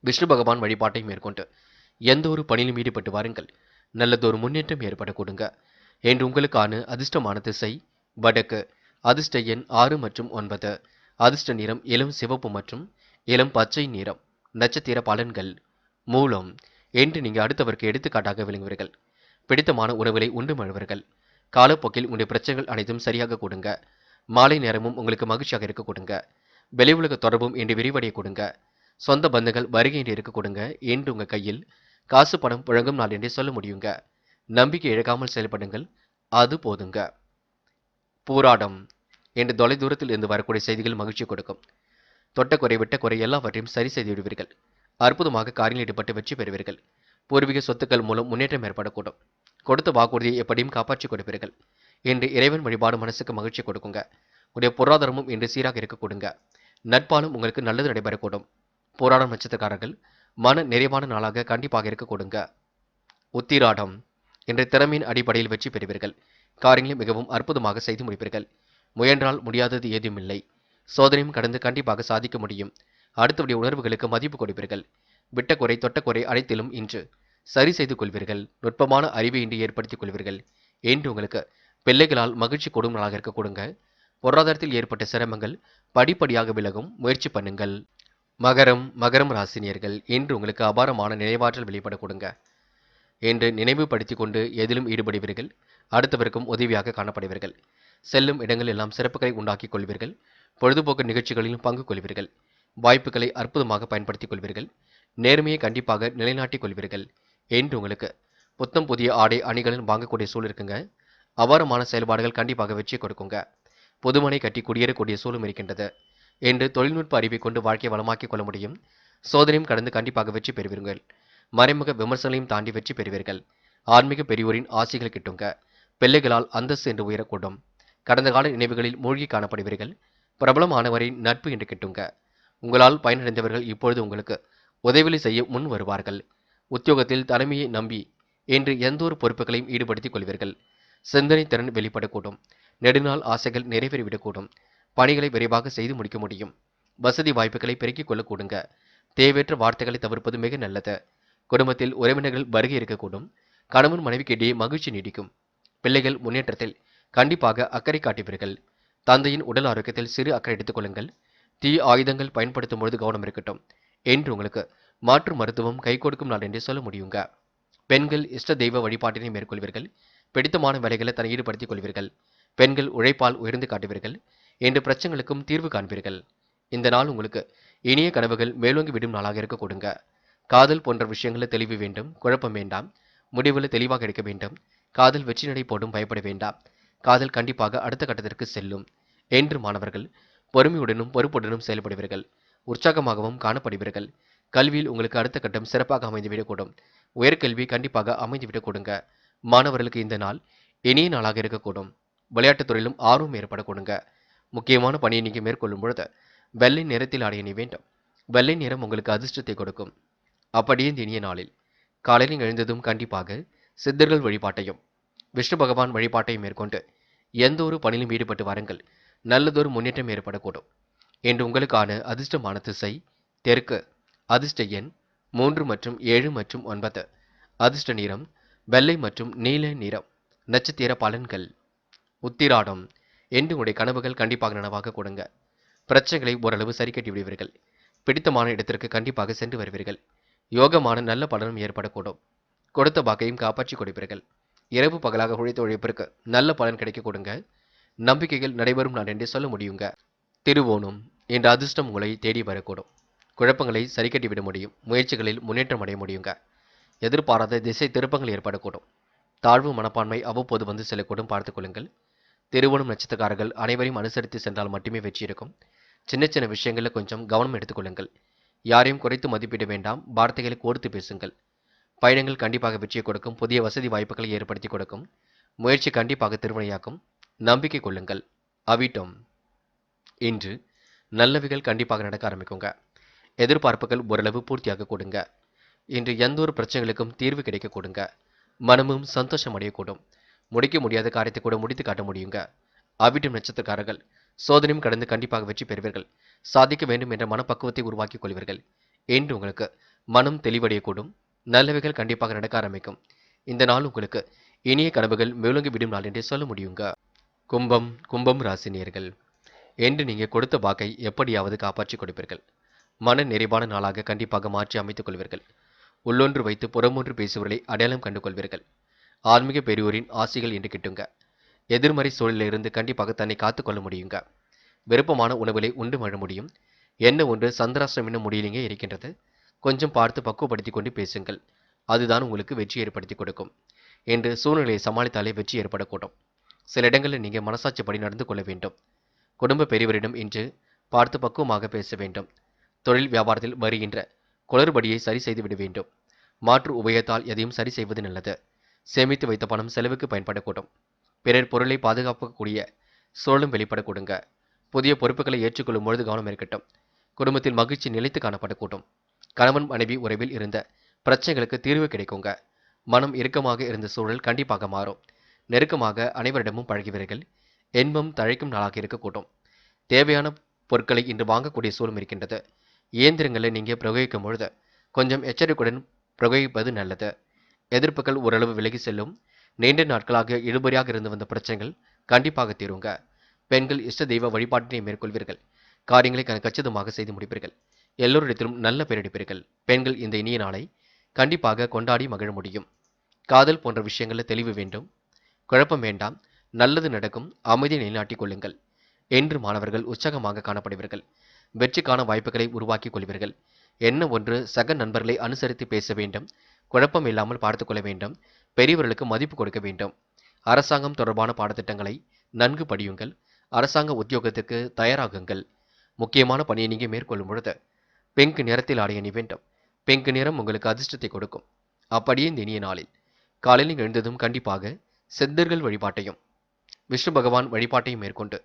விஷ்ணு பகவான் வழிபாட்டையும் மேற்கொண்டு எந்த ஒரு பணியிலும் ஈடுபட்டு வாருங்கள். நல்லதொரு முன்னேற்றம் ஏற்பட கொடுங்க. என்று உங்களுக்கான அதிர்ஷ்டமான திசை வடக்கு. அதிர்ஷ்ட எண் 6 மற்றும் 9. அதிர்ஷ்ட நிறம் இளம் சிவப்பு மற்றும் இளம் பச்சை நிறம். நட்சத்திர பலன்கள். மூலம். என்று நீங்க அடுத்தவருக்கு எடுத்துக்காட்டாக விளங்குவீர்கள். பிடித்தமான உணவுகளை உண்டு மழுவர்கள். காலப்போக்கில் உங்களுடைய பிரச்சனைகள் அனைத்தும் சரியாக கொடுங்க. மாலை நேரமும் உங்களுக்கு மகிழ்ச்சியாக இருக்க கொடுங்க. வெளி உலக தொடர்பும் என்று விரிவடைய கொடுங்க. சொந்த பந்தங்கள் வருகை என்று இருக்க கொடுங்க. என்று உங்க கையில் காசு பணம் புழங்கும் நாள் என்றே சொல்ல முடியுங்க. நம்பிக்கை இழக்காமல் செயல்படுங்கள். அது போதுங்க. போராடம். என்று தொலை தூரத்தில் இருந்து வரக்கூடிய செய்திகள் மகிழ்ச்சி கொடுக்கும். தொட்ட குறை விட்ட குறை எல்லாவற்றையும் சரி செய்து விடுவீர்கள். அற்புதமாக காரில் ஈடுபட்டு வெற்றி பெறுவீர்கள். பூர்வீக சொத்துக்கள் மூலம் முன்னேற்றம் ஏற்படக்கூடும். கொடுத்த வாக்குறுதியை எப்படியும் காப்பாற்றிக் கொடுப்பீர்கள். இன்று இறைவன் வழிபாடு மனசுக்கு மகிழ்ச்சி கொடுக்குங்க. உடைய பொருளாதாரமும் இன்று சீராக இருக்க கொடுங்க. நட்பாலும் உங்களுக்கு நல்லது நடைபெறக்கூடும். போராடும் நட்சத்திரக்காரர்கள் மன நிறைவான நாளாக கண்டிப்பாக இருக்க கொடுங்க. உத்திராடம் இன்று திறமையின் அடிப்படையில் வெற்றி பெறுவீர்கள். காரியங்களை மிகவும் அற்புதமாக செய்து முடிப்பீர்கள். முயன்றால் முடியாதது ஏதுமில்லை. சோதனையும் கடந்து கண்டிப்பாக சாதிக்க முடியும். அடுத்தவருடைய உணர்வுகளுக்கு மதிப்பு கொடுப்பீர்கள். விட்ட குறை தொட்ட குறை அனைத்திலும் இன்று சரி செய்து கொள்வீர்கள். நுட்பமான அறிவை இன்று ஏற்படுத்திக் கொள்வீர்கள். என்று உங்களுக்கு பிள்ளைகளால் மகிழ்ச்சி கொடும் நாளாக இருக்க கொடுங்க. பொருளாதாரத்தில் ஏற்பட்ட சிரமங்கள் படிப்படியாக விலகும். முயற்சி பண்ணுங்கள். மகரம் ராசினியர்கள் இன்று உங்களுக்கு அபாரமான நினைவாற்றல் வெளிப்பட கொடுங்க. என்று நினைவுபடுத்திக் கொண்டு எதிலும் ஈடுபடுவீர்கள். அடுத்தவருக்கும் உதவியாக காணப்படுவீர்கள். செல்லும் இடங்கள் எல்லாம் சிறப்புகளை உண்டாக்கிக் கொள்வீர்கள். பொழுதுபோக்கு நிகழ்ச்சிகளிலும் பங்கு கொள்வீர்கள். வாய்ப்புகளை அற்புதமாக பயன்படுத்திக் கொள்வீர்கள். நேர்மையை கண்டிப்பாக நிலைநாட்டிக் கொள்வீர்கள். என்று உங்களுக்கு புத்தம் புதிய ஆடை அணிகளில் வாங்கக்கூடிய சூழல் இருக்குங்க. அபாரமான செயல்பாடுகள் கண்டிப்பாக வெற்றி கொடுக்குங்க. பொதுமனை கட்டி குடியேறக்கூடிய சூழலும் இருக்கின்றது. என்று தொழில்நுட்ப அறிவை கொண்டு வாழ்க்கையை வளமாக்கிக் கொள்ள முடியும். சோதனையும் கடந்து கண்டிப்பாக வெற்றி பெறுவீர்கள். மறைமுக விமர்சனையும் தாண்டி வெற்றி பெறுவீர்கள். ஆன்மீக பெரியோரின் ஆசைகள் கிட்டுங்க. பிள்ளைகளால் அந்தஸ்து என்று உயரக்கூடும். கடந்த கால நினைவுகளில் மூழ்கி காணப்படுவீர்கள். பிரபலமானவரின் நட்பு என்று கிட்டுங்க. உங்களால் பயனடைந்தவர்கள் இப்பொழுது உங்களுக்கு உதவி செய்ய முன் வருவார்கள். உத்தியோகத்தில் தலைமையை நம்பி இன்று எந்த ஒரு பொறுப்புகளையும் ஈடுபடுத்திக் கொள்வீர்கள். சிந்தனை திறன் வெளிப்படக்கூடும். நெடுநாள் ஆசைகள் நிறைவேறிவிடக்கூடும். பணிகளை விரைவாக செய்து முடிக்க முடியும். வசதி வாய்ப்புகளை பெருக்கிக் கொள்ள கூடுங்க. தேவையற்ற வார்த்தைகளை தவிர்ப்பது மிக நல்லது. குடும்பத்தில் உறவினர்கள் வருகை இருக்கக்கூடும். கணவன் மனைவிக்கு இடையே மகிழ்ச்சி நீடிக்கும். பிள்ளைகள் முன்னேற்றத்தில் கண்டிப்பாக அக்கறை காட்டுவீர்கள். தந்தையின் உடல் ஆரோக்கியத்தில் சிறு அக்கறை எடுத்துக் கொள்ளுங்கள். தீ ஆயுதங்கள் பயன்படுத்தும் பொழுது கவனம் இருக்கட்டும். என்று உங்களுக்கு மாற்று மருத்துவம் கை கொடுக்கும் நாள் என்று சொல்ல முடியுங்க. பெண்கள் இஷ்ட தெய்வ வழிபாட்டினை மேற்கொள்வீர்கள். பிடித்தமான வேலைகளை தன்னை ஈடுபடுத்திக் கொள்வீர்கள். பெண்கள் உழைப்பால் உயர்ந்து காட்டுவீர்கள். என்ற பிரச்சனைகளுக்கும் தீர்வு காண்பீர்கள். இந்த நாள் உங்களுக்கு இனிய கனவுகள் மேலோங்கி விடும் நாளாக இருக்க கொடுங்க. காதல் போன்ற விஷயங்களில் தெளிவு வேண்டும். குழப்பம் வேண்டாம். முடிவில் தெளிவாக எடுக்க வேண்டும். காதல் வெற்றி நடை போடும் பயப்பட வேண்டாம். காதல் கண்டிப்பாக அடுத்த கட்டத்திற்கு செல்லும். என்று மாணவர்கள் பொறுமையுடனும் பொறுப்புடனும் செயல்படுவீர்கள். உற்சாகமாகவும் காணப்படுவீர்கள். கல்வியில் உங்களுக்கு அடுத்த கட்டம் சிறப்பாக அமைந்துவிடக்கூடும். உயர்கல்வி கண்டிப்பாக அமைந்துவிடக் கொடுங்க. மாணவர்களுக்கு இந்த நாள் இனிய நாளாக இருக்கக்கூடும். விளையாட்டுத் துறையிலும் ஆர்வம் ஏற்பட கொடுங்க. முக்கியமான பணியை நீங்கள் மேற்கொள்ளும் பொழுது வெள்ளை நிறத்தில் ஆடை அணி வேண்டும். வெள்ளை நிறம் உங்களுக்கு அதிர்ஷ்டத்தை கொடுக்கும். அப்படியே இந்த இனிய நாளில் காலையில் எழுந்ததும் கண்டிப்பாக சித்தர்கள் வழிபாட்டையும் விஷ்ணு பகவான் வழிபாட்டையும் மேற்கொண்டு எந்த ஒரு பணியிலும் ஈடுபட்டு வாருங்கள். நல்லதொரு முன்னேற்றம் ஏற்படக்கூடும். என்று உங்களுக்கான அதிர்ஷ்டமான திசை தெற்கு. அதிர்ஷ்ட எண் 3 மற்றும் 7 மற்றும் 9. அதிர்ஷ்ட நிறம் வெள்ளை மற்றும் நீல நிறம். நட்சத்திர பலன்கள். உத்திராடம் என்று உங்களுடைய கனவுகள் கண்டிப்பாக நனவாக கொடுங்க. பிரச்சனைகளை ஓரளவு சரி கட்டி விடுவீர்கள். பிடித்தமான இடத்திற்கு கண்டிப்பாக சென்று வருவீர்கள். யோகமான நல்ல பலனும் ஏற்படக்கூடும். கொடுத்த வாக்கையும் காப்பாற்றி கொடுப்பீர்கள். இரவு பகலாக உழைத்த உழைப்பிற்கு நல்ல பலன் கிடைக்க கொடுங்க. நம்பிக்கைகள் நடைபெறும் நாள் என்று சொல்ல முடியுங்க. திருவோணம் என்ற அதிர்ஷ்டம் உங்களை தேடி வரக்கூடும். குழப்பங்களை சரி கட்டி விட முடியும். முயற்சிகளில் முன்னேற்றம் அடைய முடியுங்க. எதிர்பாராத திசை திருப்பங்கள் ஏற்படக்கூடும். தாழ்வு மனப்பான்மை அவ்வப்போது வந்து செல்லக்கூடும். பார்த்துக் கொள்ளுங்கள். திருவோணம் நட்சத்திரக்காரர்கள் அனைவரையும் அனுசரித்து சென்றால் மட்டுமே வெற்றி இருக்கும். சின்ன சின்ன விஷயங்களில் கொஞ்சம் கவனம் எடுத்துக்கொள்ளுங்கள். யாரையும் குறைத்து மதிப்பிட வேண்டாம். வார்த்தைகளை கோர்த்து பேசுங்கள். பயணங்கள் கண்டிப்பாக வெற்றியை கொடுக்கும். புதிய வசதி வாய்ப்புகளை ஏற்படுத்தி கொடுக்கும். முயற்சி கண்டிப்பாக திருவினையாக்கும். நம்பிக்கை கொள்ளுங்கள். அவிட்டம் இன்று நல்லவைகள் கண்டிப்பாக நடக்க ஆரம்பிக்குங்க. எதிர்பார்ப்புகள் ஓரளவு பூர்த்தியாக கொடுங்க. இன்று எந்த ஒரு பிரச்சனைகளுக்கும் தீர்வு கிடைக்க கொடுங்க. மனமும் சந்தோஷம் அடையக்கூடும். முடிக்க முடியாத காரியத்தை கூட முடித்து காட்ட முடியுங்க. அவிட்டம் நட்சத்திரக்காரர்கள் சோதனையும் கடந்து கண்டிப்பாக வெற்றி பெறுவீர்கள். சாதிக்க வேண்டும் என்ற மனப்பக்குவத்தை உருவாக்கிக் கொள்வீர்கள். என்று உங்களுக்கு மனம் தெளிவடையக்கூடும். நல்லவைகள் கண்டிப்பாக நடக்க ஆரம்பிக்கும். இந்த நாள் உங்களுக்கு இனிய கனவுகள் மேலோங்கி விடும் நாள் என்றே சொல்ல முடியுங்க. கும்பம் ராசினியர்கள் என்று நீங்கள் கொடுத்த வாக்கை எப்படியாவது காப்பாற்றி கொடுப்பீர்கள். மன நிறைவான நாளாக கண்டிப்பாக மாற்றி அமைத்துக் கொள்வீர்கள். உள்ளொன்று வைத்து புறமொன்று பேசுவர்களை அடையாளம் கண்டு கொள்வீர்கள். ஆன்மீக பெரியோரின் ஆசைகள் என்று கிட்டுங்க. எதிர்மறை சூழலிலிருந்து கண்டிப்பாக தன்னை காத்துக்கொள்ள முடியுங்க. விருப்பமான உணவுகளை உண்டு வாழ முடியும். என்ன ஒன்று சந்திராஷ்டிரம் என்னும் முடியலிங்கே இருக்கின்றது. கொஞ்சம் பார்த்து பக்குவப்படுத்தி கொண்டு பேசுங்கள். அதுதான் உங்களுக்கு வெற்றி ஏற்படுத்தி கொடுக்கும். என்று சூழ்நிலையை சமாளித்தாலே வெற்றி ஏற்படக்கூடும். சில இடங்களில் நீங்கள் மனசாட்சிப்படி நடந்து கொள்ள வேண்டும். குடும்ப பெரியவரிடம் இன்று பார்த்து பக்குவமாக பேச வேண்டும். தொழில் வியாபாரத்தில் வருகின்ற குளறுபடியை சரி செய்து விட வேண்டும். மாற்று உபயத்தால் எதையும் சரி செய்வது நல்லது. சேமித்து வைத்த பணம் செலவுக்கு பயன்படக்கூடும். பிறர் பொருளை பாதுகாக்கக்கூடிய சூழலும் வெளிப்பட கொடுங்க. புதிய பொறுப்புகளை ஏற்றுக்கொள்ளும் பொழுது கவனம் இருக்கட்டும். குடும்பத்தில் மகிழ்ச்சி நிலைத்து காணப்படக்கூடும். கணவன் மனைவி உறவில் இருந்த பிரச்சனைகளுக்கு தீர்வு கிடைக்குங்க. மனம் இறுக்கமாக இருந்த சூழல் கண்டிப்பாக மாறும். நெருக்கமாக அனைவரிடமும் பழகுவீர்கள். இன்பம் தழைக்கும் நாளாக இருக்கக்கூடும். தேவையான பொருட்களை இன்று வாங்கக்கூடிய சூழலும் இருக்கின்றது. இயந்திரங்களை நீங்கள் பிரயோகிக்கும் பொழுது கொஞ்சம் எச்சரிக்கையுடன் பிரயோகிப்பது நல்லது. எதிர்ப்புகள் ஓரளவு விலகி செல்லும். நீண்ட நாட்களாக இழுபறியாக இருந்து வந்த பிரச்சனைகள் கண்டிப்பாக தீருங்க. பெண்கள் இஷ்ட தெய்வ வழிபாட்டினை மேற்கொள்வீர்கள். காரியங்களை கச்சிதமாக செய்து முடிப்பீர்கள். எல்லோரிடத்திலும் நல்ல பெயரெடுப்பீர்கள். பெண்கள் இந்த இனிய நாளை கண்டிப்பாக கொண்டாடி மகிழ முடியும். காதல் போன்ற விஷயங்களில் தெளிவு வேண்டும். குழப்பம் வேண்டாம். நல்லது நடக்கும். அமைதியை நிலைநாட்டிக் கொள்ளுங்கள். என்று மாணவர்கள் உற்சாகமாக காணப்படுவீர்கள். வெற்றிக்கான வாய்ப்புகளை உருவாக்கிக் கொள்வீர்கள். என்ன ஒன்று சக நண்பர்களை அனுசரித்து பேச வேண்டும். குழப்பம் இல்லாமல் பார்த்துக் கொள்ள வேண்டும். பெரியவர்களுக்கு மதிப்பு கொடுக்க வேண்டும். அரசாங்கம் தொடர்பான பாடத்திட்டங்களை நன்கு படியுங்கள். அரசாங்க உத்தியோகத்திற்கு தயாராகுங்கள். முக்கியமான பணியை நீங்கள் மேற்கொள்ளும் பொழுது பிங்க் நிறத்தில் ஆடை அணி வேண்டும். பிங்க் நிறம் உங்களுக்கு அதிர்ஷ்டத்தை கொடுக்கும். அப்படியே இந்த இனிய நாளில் காலையில் எழுந்ததும் கண்டிப்பாக சித்தர்கள் வழிபாட்டையும் விஷ்ணு பகவான் வழிபாட்டையும் மேற்கொண்டு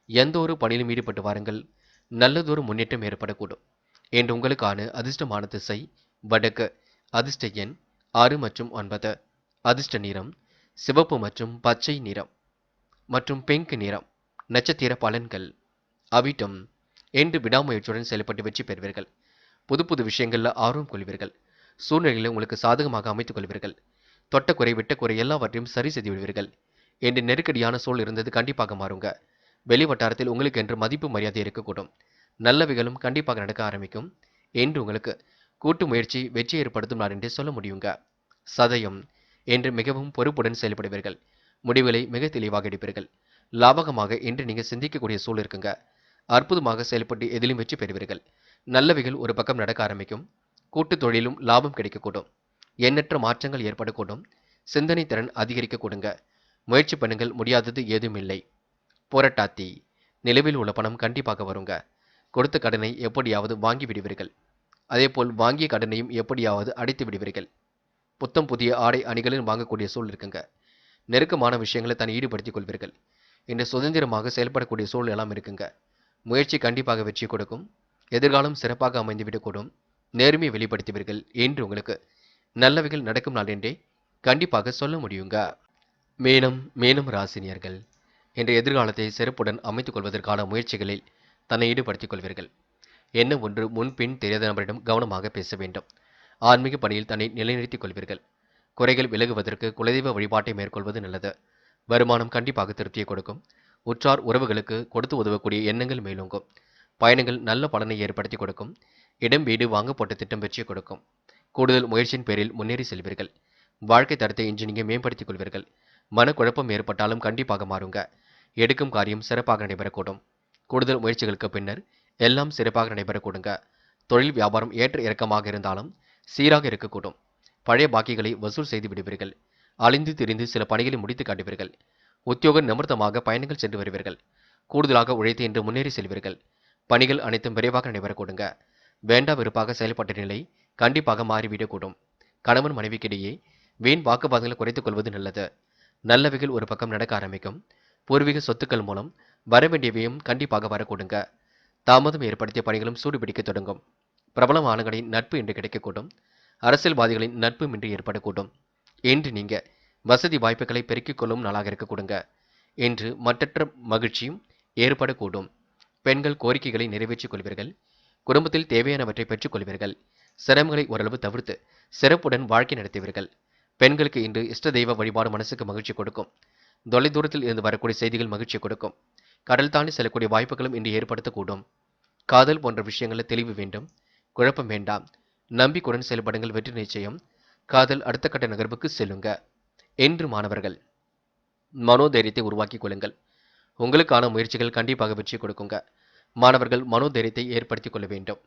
எந்த ஒரு பணியிலும் ஈடுபட்டு வாருங்கள். நல்லதொரு முன்னேற்றம் ஏற்படக்கூடும். என்று உங்களுக்கான அதிர்ஷ்டமான திசை வடக்கு. அதிர்ஷ்ட எண் 6 மற்றும் 9. அதிர்ஷ்ட நிறம் சிவப்பு மற்றும் பச்சை நிறம் மற்றும் பிங்க் நிறம். நட்சத்திர பலன்கள். அவிட்டம். என்று விடாமுயற்சியுடன் செயல்பட்டு வெற்றி பெறுவீர்கள். புது புது விஷயங்களில் ஆர்வம் கொள்வீர்கள். சூழ்நிலைகளை உங்களுக்கு சாதகமாக அமைத்துக் கொள்வீர்கள். தொட்ட குறை விட்ட குறை எல்லாவற்றையும் சரி செய்து விடுவீர்கள். என்று நெருக்கடியான சூழல் இருந்தது கண்டிப்பாக மாறுங்க. வெளி வட்டாரத்தில் உங்களுக்கு என்று மதிப்பு மரியாதை இருக்கக்கூடும். நல்லவைகளும் கண்டிப்பாக நடக்க ஆரம்பிக்கும். என்று உங்களுக்கு கூட்டு முயற்சி வெற்றி ஏற்படுத்தும் நாள் என்றே சொல்ல முடியுங்க. சதயம். என்று மிகவும் பொறுப்புடன் செயல்படுவீர்கள். முடிவுகளை மிக தெளிவாக எடுப்பீர்கள். லாபகமாக என்று நீங்கள் சிந்திக்கக்கூடிய சூழல் இருக்குங்க. அற்புதமாக செயல்பட்டு எதிலும் வெற்றி பெறுவீர்கள். நல்லவைகள் ஒரு பக்கம் நடக்க ஆரம்பிக்கும். கூட்டு தொழிலும் லாபம் கிடைக்கக்கூடும். எண்ணற்ற மாற்றங்கள் ஏற்படக்கூடும். சிந்தனை திறன் அதிகரிக்க கொடுங்க. முயற்சி பண்ணுங்கள், முடியாதது ஏதும் இல்லை. போராட்டாத்தி. நிலுவையில் உள்ள பணம் கண்டிப்பாக வருங்க. கொடுத்த கடனை எப்படியாவது வாங்கி விடுவீர்கள். அதேபோல் வாங்கிய கடனையும் எப்படியாவது அடைத்து விடுவீர்கள். புத்தம் புதிய ஆடை அணிகளில் வாங்கக்கூடிய சூழல் இருக்குங்க. நெருக்கமான விஷயங்களை தான் ஈடுபடுத்திக் கொள்வீர்கள். இன்று சுதந்திரமாக செயல்படக்கூடிய சூழல் எல்லாம் இருக்குங்க. முயற்சி கண்டிப்பாக வெற்றி கொடுக்கும். எதிர்காலம் சிறப்பாக அமைந்துவிடக்கூடும். நேர்மையை வெளிப்படுத்துவீர்கள். என்று உங்களுக்கு நல்லவைகள் நடக்கும் நாள் என்றே கண்டிப்பாக சொல்ல முடியுங்க. மேலும் ராசினியர்கள் இன்று எதிர்காலத்தை சிறப்புடன் அமைத்துக் கொள்வதற்கான முயற்சிகளில் தன்னை ஈடுபடுத்திக் கொள்வீர்கள். என்ன ஒன்று முன்பின் தெரியாத நபரிடம் கவனமாக பேச வேண்டும். ஆன்மீக பணியில் தன்னை நிலைநிறுத்திக் கொள்வீர்கள். குறைகள் விலகுவதற்கு குலதெய்வ வழிபாட்டை மேற்கொள்வது நல்லது. வருமானம் கண்டிப்பாக திருப்தியை கொடுக்கும். உற்றார் உறவுகளுக்கு கொடுத்து உதவக்கூடிய எண்ணங்கள் மேலோங்கும். பயணங்கள் நல்ல பலனை ஏற்படுத்தி கொடுக்கும். இடம் வீடு வாங்க போட்ட திட்டம் வெற்றி கொடுக்கும். கூடுதல் முயற்சியின் பேரில் முன்னேறி செல்வீர்கள். வாழ்க்கை தரத்தை இன்று நீங்கள் மேம்படுத்திக் கொள்வீர்கள். மனக்குழப்பம் ஏற்பட்டாலும் கண்டிப்பாக மாறுங்க. எடுக்கும் காரியம் சிறப்பாக நடைபெறக்கூடும். கூடுதல் முயற்சிகளுக்கு பின்னர் எல்லாம் சிறப்பாக நடைபெறக்கூடுங்க. தொழில் வியாபாரம் ஏற்ற இறக்கமாக இருந்தாலும் சீராக இருக்கக்கூடும். பழைய பாக்கிகளை வசூல் செய்து விடுவீர்கள். அழிந்து திரிந்து சில பணிகளை முடித்து காட்டுவீர்கள். உத்தியோக நிமித்தமாக பயணங்கள் சென்று வருவீர்கள். கூடுதலாக உழைத்து இன்று முன்னேறி செல்வீர்கள். பணிகள் அனைத்தும் விரைவாக நடைபெறக்கூடுங்க. வேண்டா வெறுப்பாக செயல்பட்ட நிலை கண்டிப்பாக மாறிவிடக்கூடும். கணவன் மனைவிக்கிடையே வீண் வாக்குவாதங்களை குறைத்துக் கொள்வது நல்லது. நல்லவைகள் ஒரு பக்கம் நடக்க ஆரம்பிக்கும். பூர்வீக சொத்துக்கள் மூலம் வரவேண்டியவையும் கண்டிப்பாக வரக்கூடுங்க. தாமதம் ஏற்படுத்திய பணிகளும் சூடுபிடிக்க தொடங்கும். பிரபலமானங்களின் நட்பு இன்று கிடைக்கக்கூடும். அரசியல்வாதிகளின் நட்பு இன்று ஏற்படக்கூடும். இன்று நீங்க வசதி வாய்ப்புகளை பெருக்கிக் கொள்ளும் நாளாக இருக்கக்கூடுங்க. இன்று மற்றற்ற மகிழ்ச்சியும் ஏற்படக்கூடும். பெண்கள் கோரிக்கைகளை நிறைவேற்றிக் கொள்வீர்கள். குடும்பத்தில் தேவையானவற்றை பெற்றுக் கொள்வீர்கள். சிரமங்களை ஓரளவு தவிர்த்து சிறப்புடன் வாழ்க்கை நடத்துவீர்கள். பெண்களுக்கு இன்று இஷ்ட தெய்வ வழிபாடு மனசுக்கு மகிழ்ச்சி கொடுக்கும். தொலைதூரத்தில் இருந்து வரக்கூடிய செய்திகள் மகிழ்ச்சி கொடுக்கும். கடல் தாண்டி செல்லக்கூடிய வாய்ப்புகளும் இன்று ஏற்படுத்தக்கூடும். காதல் போன்ற விஷயங்களில் தெளிவு வேண்டும். குழப்பம் வேண்டாம். நம்பிக்கையுடன் செயல்படுங்கள், வெற்றி நிச்சயம். காதல் அடுத்த கட்ட நகர்வுக்கு செல்லுங்க. என்று மாணவர்கள் மனோதைரியத்தை உருவாக்கிக் கொள்ளுங்கள். உங்களுக்கான முயற்சிகள் கண்டிப்பாக வெற்றி கொடுக்குங்க. மாணவர்கள் மனோதைரியத்தை ஏற்படுத்திக் கொள்ள வேண்டும்.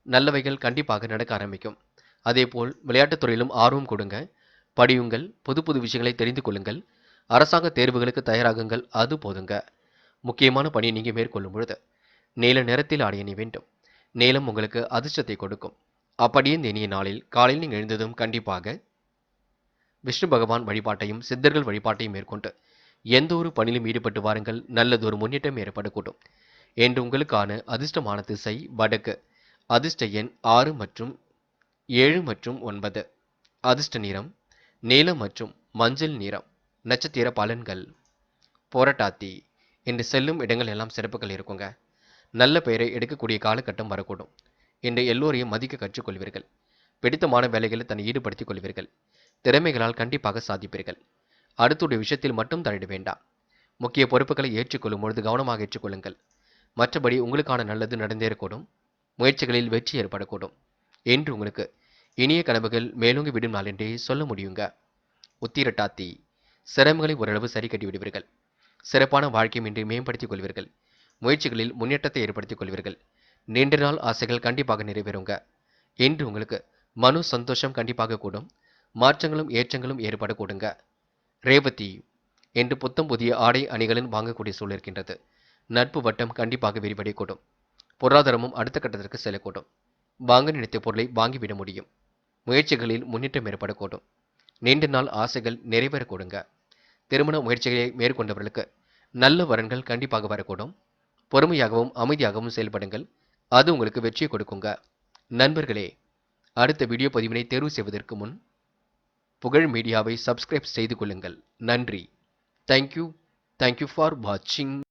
நல்லவைகள் கண்டிப்பாக நடக்க ஆரம்பிக்கும். அதேபோல் விளையாட்டுத் துறையிலும் ஆர்வம் கொடுங்க. படியுங்கள். புது புது விஷயங்களை தெரிந்து கொள்ளுங்கள். அரசாங்க தேர்வுகளுக்கு தயாராகுங்கள். அது போதுங்க. முக்கியமான பணியை நீங்கள் மேற்கொள்ளும் பொழுது நீல நிறத்தில் ஆடை அணி வேண்டும். நீலம் உங்களுக்கு அதிர்ஷ்டத்தை கொடுக்கும். அப்படியே இந்த இனிய நாளில் காலையில் நீங்கள் எழுந்ததும் கண்டிப்பாக விஷ்ணு பகவான் வழிபாட்டையும் சித்தர்கள் வழிபாட்டையும் மேற்கொண்டு எந்த ஒரு பணியிலும் ஈடுபட்டு வாருங்கள், நல்லதொரு முன்னேற்றம் ஏற்படக்கூடும். என்று உங்களுக்கான அதிர்ஷ்டமான திசை வடக்கு. அதிர்ஷ்ட எண் 6 மற்றும் 7 மற்றும் 9. அதிர்ஷ்ட நிறம் நீலம் மற்றும் மஞ்சள் நிறம். நட்சத்திர பலன்கள். போராட்டாத்தி. இன்று செல்லும் இடங்கள் எல்லாம் சிறப்புகள் இருக்குங்க. நல்ல பெயரை எடுக்கக்கூடிய காலகட்டம் வரக்கூடும். இன்று எல்லோரையும் மதிக்க கற்றுக்கொள்வீர்கள். பிடித்தமான வேலைகளில் தன்னை ஈடுபடுத்திக் கொள்வீர்கள். திறமைகளால் கண்டிப்பாக சாதிப்பீர்கள். அடுத்துடைய விஷயத்தில் மட்டும் தலையிட வேண்டாம். முக்கிய பொறுப்புகளை ஏற்றுக்கொள்ளும் பொழுது கவனமாக ஏற்றுக்கொள்ளுங்கள். மற்றபடி உங்களுக்கான நல்லது நடந்தேறக்கூடும். முயற்சிகளில் வெற்றி ஏற்படக்கூடும். என்று உங்களுக்கு இனிய கனவுகள் மேலோங்கி விடும் நாள் என்றே சொல்ல முடியுங்க. உத்திரட்டாத்தி. சிரமங்களை ஓரளவு சரி கட்டி விடுவீர்கள். சிறப்பான வாழ்க்கையும் இன்று மேம்படுத்திக் கொள்வீர்கள். முயற்சிகளில் முன்னேற்றத்தை ஏற்படுத்திக் கொள்வீர்கள். நீண்ட நாள் ஆசைகள் கண்டிப்பாக நிறைவேறுங்க. என்று உங்களுக்கு மனு சந்தோஷம் கண்டிப்பாக கூடும். மாற்றங்களும் ஏற்றங்களும் ஏற்படக்கூடுங்க. ரேவதி. என்று புத்தம் புதிய ஆடை அணிகளின் வாங்கக்கூடிய சூழல் இருக்கின்றது. நட்பு வட்டம் கண்டிப்பாக விரிவடையக்கூடும். பொருளாதாரமும் அடுத்த கட்டத்திற்கு செல்லக்கூடும். வாங்க நினைத்த பொருளை வாங்கிவிட முடியும். முயற்சிகளில் முன்னேற்றம் ஏற்படக்கூடும். நீண்ட நாள் ஆசைகள் நிறைவேறக்கூடுங்க. திருமண முயற்சிகளை மேற்கொண்டவர்களுக்கு நல்ல வரன்கள் கண்டிப்பாக வரக்கூடும். பொறுமையாகவும் அமைதியாகவும் செயல்படுங்கள். அது உங்களுக்கு வெற்றியை கொடுக்குங்க. நண்பர்களே, அடுத்த வீடியோ பதிவினை தேர்வு செய்வதற்கு முன் புகழ் மீடியாவை சப்ஸ்கிரைப் செய்து கொள்ளுங்கள். நன்றி. தேங்க்யூ ஃபார் வாட்சிங்.